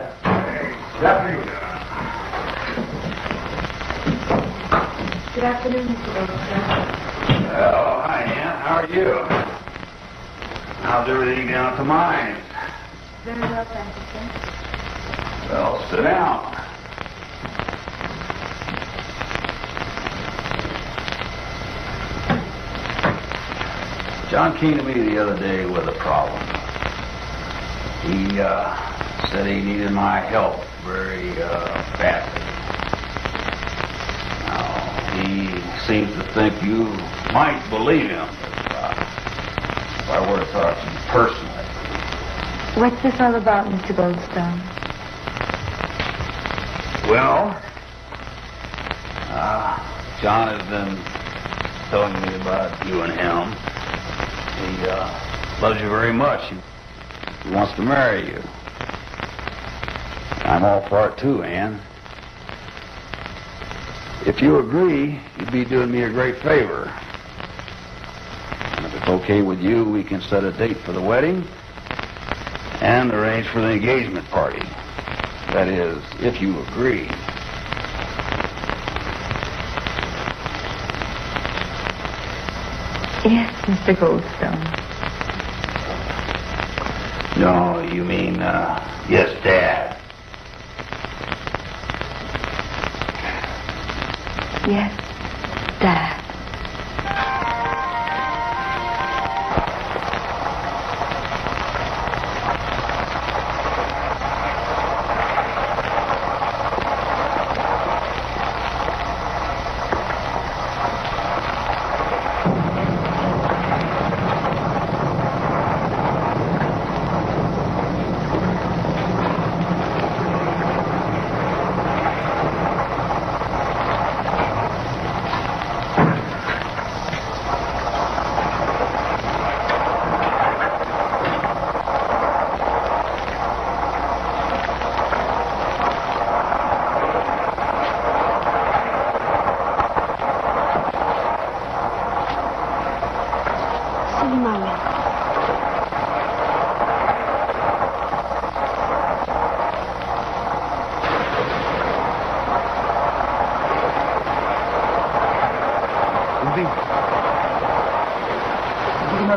Good afternoon. Good afternoon, Mr. Goldstone. Oh, hi, Ann. How are you? How's everything down at the mines? Very well, thank you, sir. Well, sit down. John came to me the other day with a problem. He said he needed my help very badly. Now, he seems to think you might believe him if I were to talk to you personally. What's this all about, Mr. Goldstone? Well, John has been telling me about you and him. He loves you very much. He wants to marry you. I'm all for it too, Ann. If you agree, you'd be doing me a great favor. And if it's okay with you, we can set a date for the wedding and arrange for the engagement party. That is, if you agree. Yes, Mr. Goldstone. No, you mean, yes, Dad. Yes, Dad.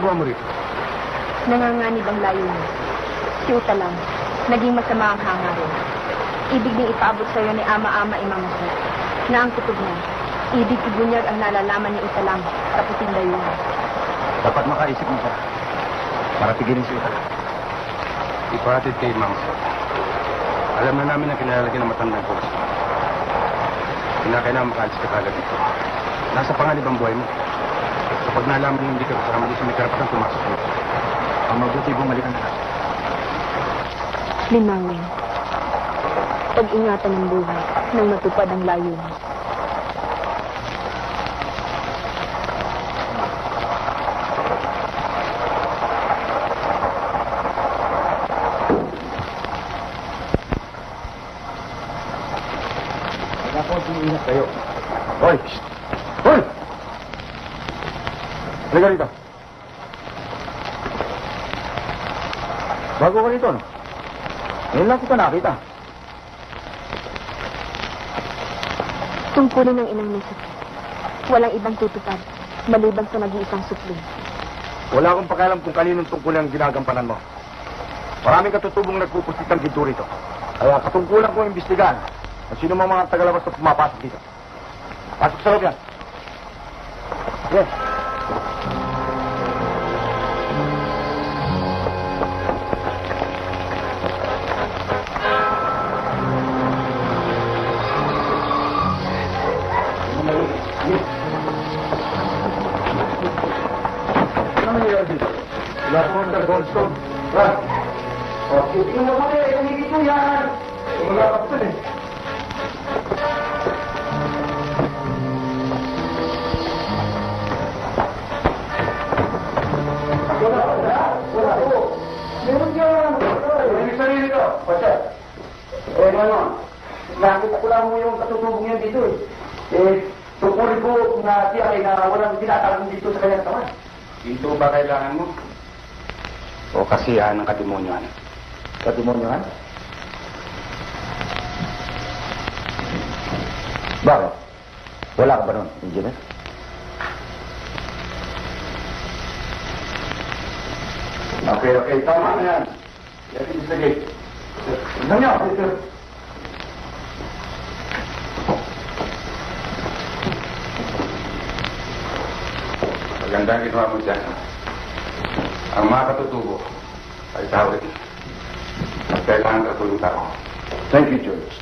ginagawa mo rito? Nanganganib ang layunin. Si Utalam, naging masama ang hangarin. Ibig ding ipaabot sa iyo ni Ama-Ama Imam Musa na ang kutob niya, ibig ibunyag ang nalalaman ni Utalam sa puting layunin. Dapat makaisip mo siya para tigilin si Utalam. Ipahatid kay Imam Musa. Alam na namin ang kinalalagyan ng matandang pulis. Kinakailangan makaalis ka kagad dito. Nasa panganib ang buhay mo. Kapag nalaman mo hindi ka kasama dito, may karapatan pumasok mo. Ang mabuti bumalikan na. Linawin. Pag-ingatan ng buhay nang matupad ang layunin. Ingat kayo. Hoy! Hoy! Halika rito. Bago ka rito, no? Ngayon lang kita nakita. Tungkulin ng inang Mrs. Walang ibang tutupad, maliban sa nag-iisang supling. Wala akong pakialam kung kaninong tungkulin ang ginagampanan mo. Maraming katutubong nagpupustit ng ginto rito. Kaya katungkulan kong imbestigahan kung sino mga tagalabas na pumapasok dito. Pasok sa loob yan. Yes. Ano nangyayari dito? Wala akong Goldstone. Right. Okay, tingnan mo muna eh. Hindi dito yan. Wala ka pa eh. Wala po. Meron dyan. May sarili ko. Pasya. Ano? Nakita ko lang mo yung katutubong yan dito eh. Tungkulin ko na siya ay na walang tinatagong dito sa kanyang taman. Ginto ba kailangan mo? O kasiyahan ng katimonyohan? Katimonyohan? Bakit? Wala ka ba nun, Engineer? Okay. Tama na yan. Yan yung sige. Tignan niyo, Peter. Magandang ginawa mo dyan. Ang mga katutubo ay tawag at kailangan katulong tao. Thank you, George.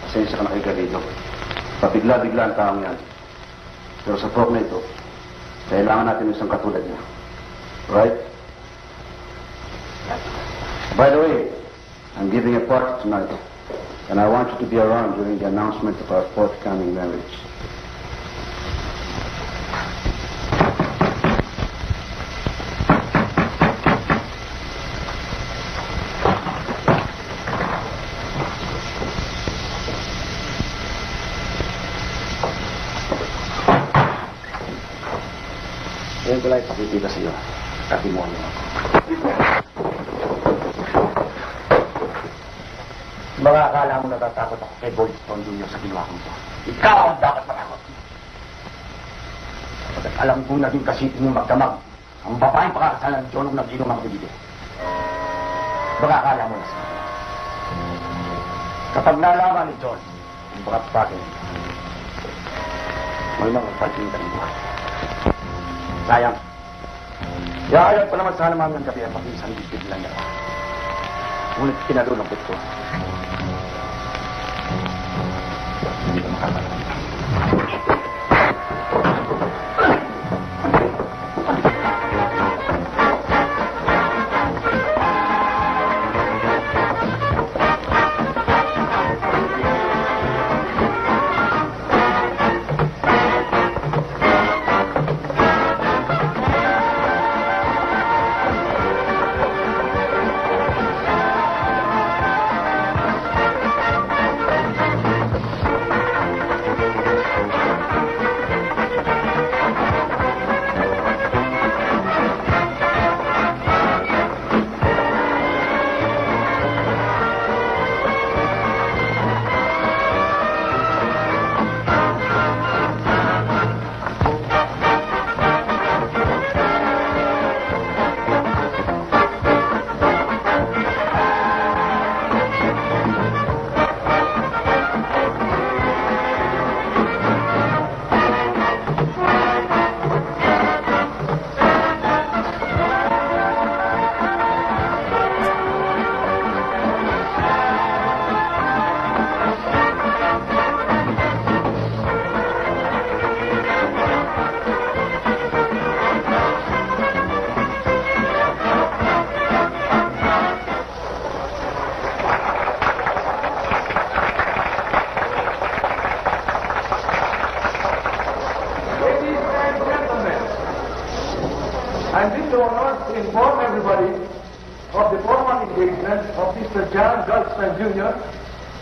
Pasensya ka na kayo dito. Pabigla-bigla ang taong yan. Pero sa prog na ito, kailangan natin isang katulad niya. Right? By the way, I'm giving a party tonight, and I want you to be around during the announcement of our forthcoming marriage. Ngayon ko lang ipakikita sa iyo, katimonyo. Mga akala mo natatakot ako kay Goldstone Jr. sa ginawa ko ito. Ikaw ang dapat matakot. At alam kong naging kasipin mong magdamag ang babaeng pakakasalan ng John nung nag-inom ang dito. Mga akala mo na siya. Kapag nalaman ni John, ang bakat sa akin, may mga pagtingin ka ng buhay. Sayang. Yayag pa naman sana namin ng gabi ang pag-iisang bibig lang niya. Ngunit kinalulungkot ko. Hindi ka makakalaman.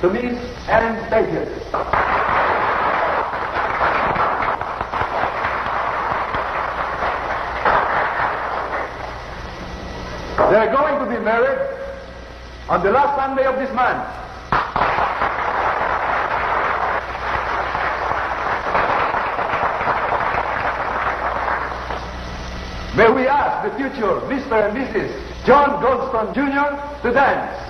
Solis and David. They're going to be married on the last Sunday of this month. May we ask the future Mr. and Mrs. John Goldstone Jr. to dance.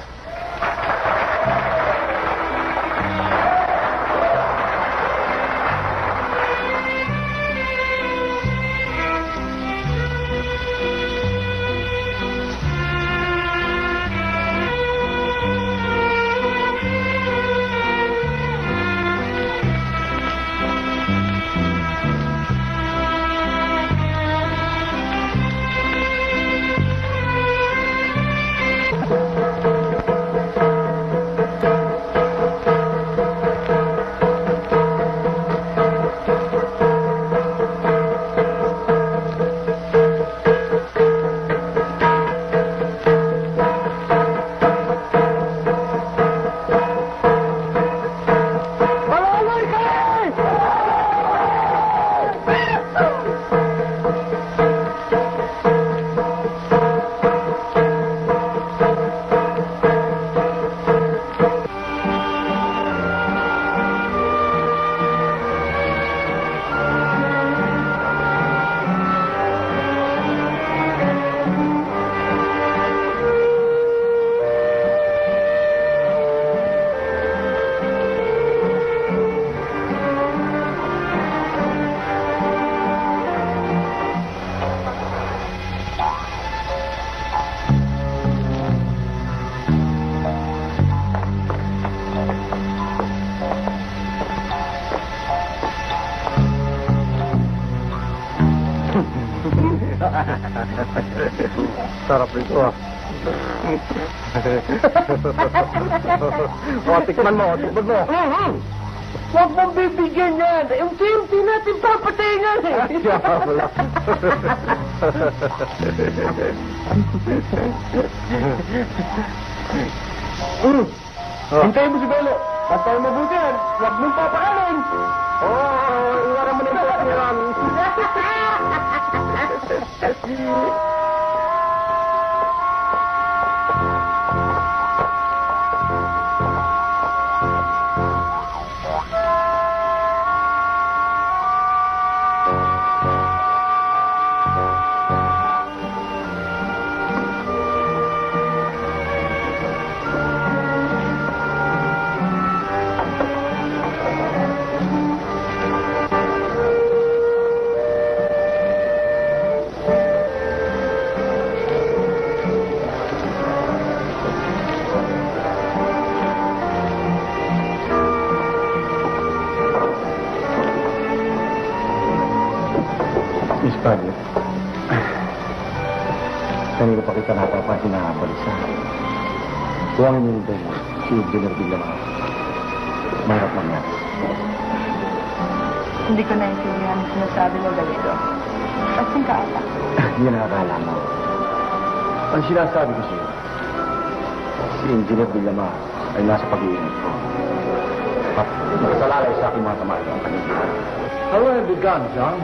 Sarap nito ah. O, tikman mo. Huwag mong bibigyan yan. Unti-unti natin papatayin yan eh. Hintayin mo si Belo. Pantay mabuti yan. Huwag mong papakanin. Iwaran mo na yung pati yan. Miss Padre, kanina pa kita napapansin na balisa. Tuwangin niyo rin tayo si Engineer Villamar. Mahirap lang yan. Hindi ko naintindihan ang sinasabi mo, Galido. Kasing ka ata. Hindi na nakakala mo. Ang sinasabi ko sa'yo, si Engineer Villamar ay nasa pag-iingat ko. At nakasalalay sa aking mga kamay ang kanilang. How have you begun, John?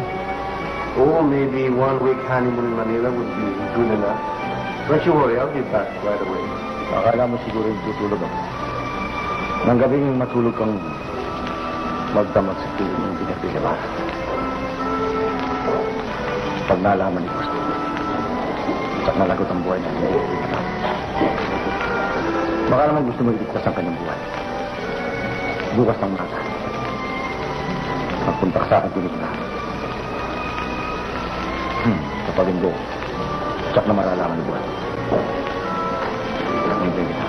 Oh, maybe 1 week honeymoon in Manila would be good enough. Don't you worry, I'll be back right away. Akala mo siguro yung tutulog ako. Nang gabing matulog kang magdamag sa piling ng pinagpilaba. Pag nalaman ni Gusto, at nalagot ang buhay na hindi pinatapos. Baka naman gusto mo iligtas ang kanyang buhay. Bukas ng mata. Magpunta ka sa akin tinig na. Kapag hindi, tsak na maralaman ni buhay. Hindi kita.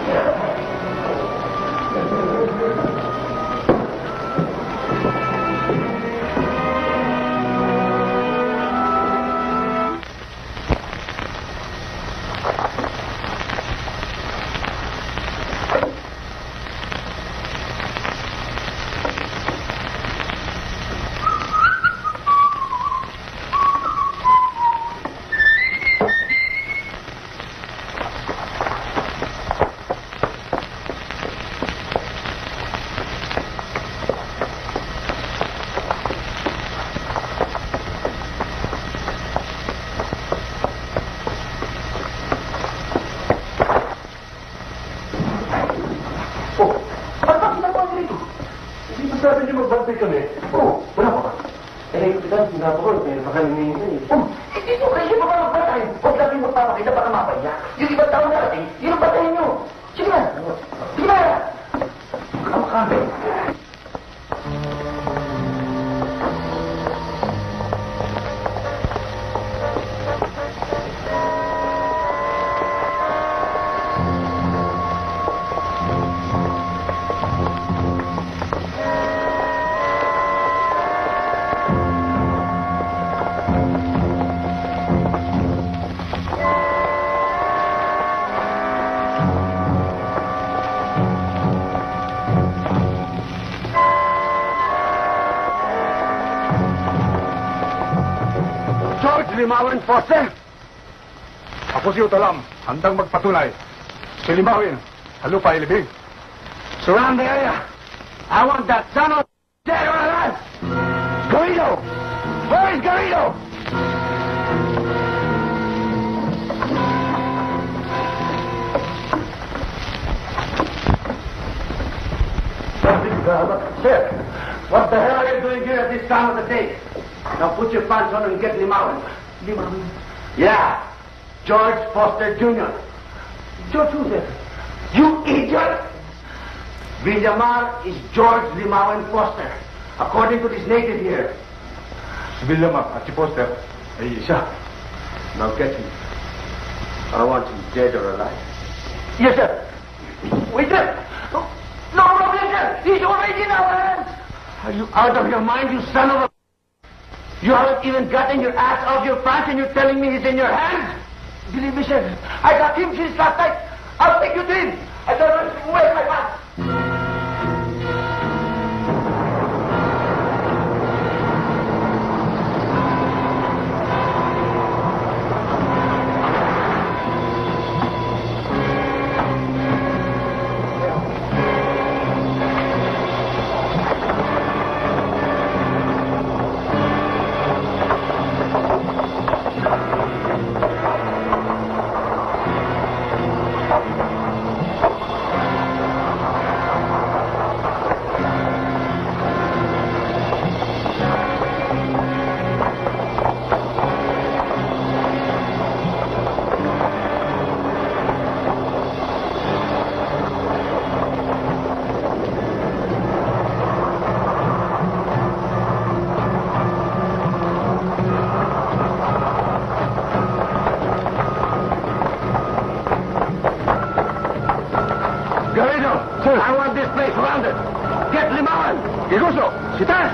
sabi niyo magbantay kami? Oo, wala pa ba? Eh, Kapitan, sinabi ko, meron pa kami minsan eh. Oh, hindi nyo kayo pa magbantay. Huwag lang yung magpapakita baka mapaya. Yung ibang tao natin, yun ang batayin nyo. Sige na. Sige na. Kamakami. Limawan, Foster! Ako si Utalam, handang magpatunay. Si Limawin, halupa ilibig. Surround the area. I want that son of dead or alive! Garrido! Where is Garrido? Sir, what the hell are you doing here at this time of the day? Now put your pants on and get Limawan. Limawan? Yeah, George Foster Jr. George who, sir? You idiot! Villamar is George Limawan Foster, according to this native here. Si Villamar at si Foster ay isa. Now get him. I want him dead or alive. Yes, sir. Wait, sir. No problem, sir. He's already in our hands. Are you out of your mind, you son of a... You haven't even gotten your ass off your pants and you're telling me he's in your hands? Believe me, sir. I got him since last night. I'll take you to him. I don't know where's my pants. I want this place surrounded. Get Limawan. Igusto, si Taz!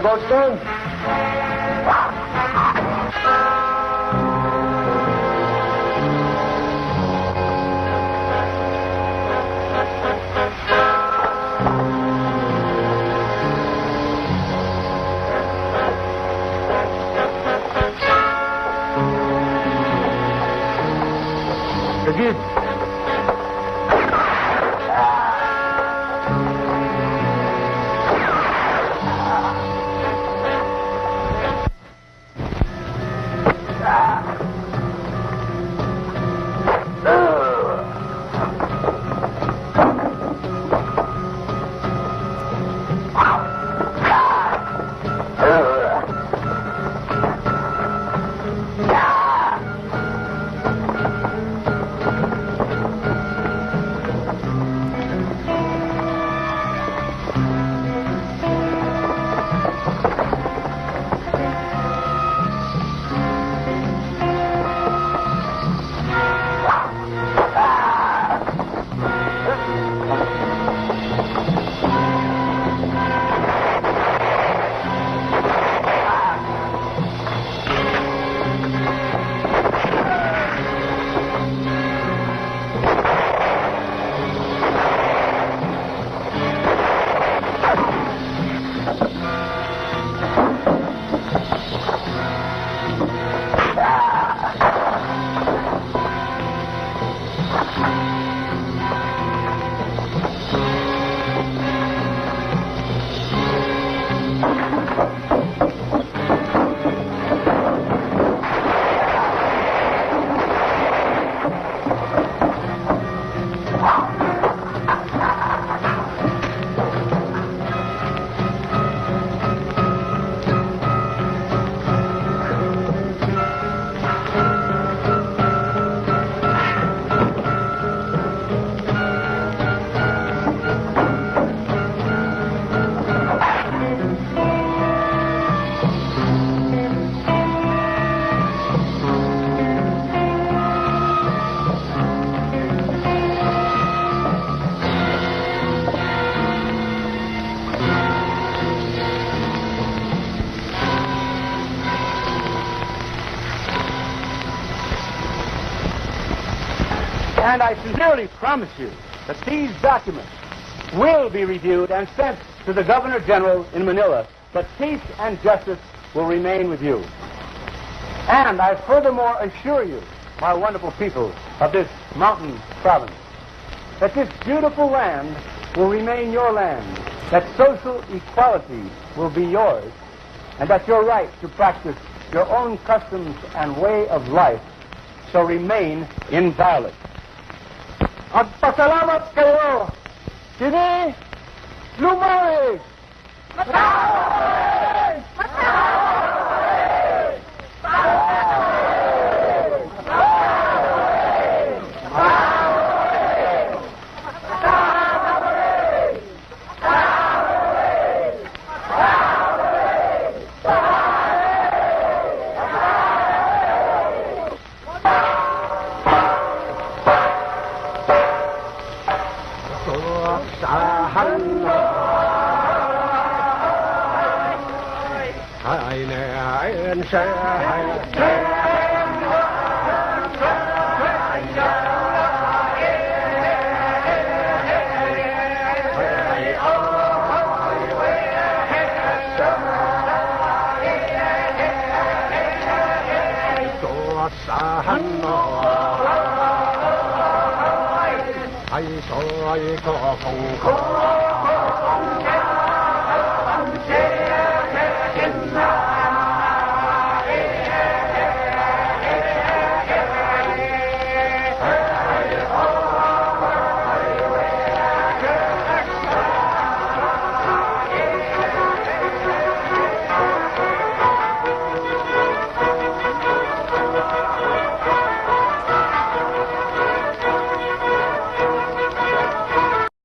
Goldstone? Dagid! And I sincerely promise you that these documents will be reviewed and sent to the Governor General in Manila, that peace and justice will remain with you. And I furthermore assure you, my wonderful people of this mountain province, that this beautiful land will remain your land, that social equality will be yours, and that your right to practice your own customs and way of life shall remain inviolate. Agpasalamat kayo! Sini, lumawi! Matawi! Matawi! Matawi! Hãy subscribe cho kênh Ghiền Mì Gõ để không bỏ lỡ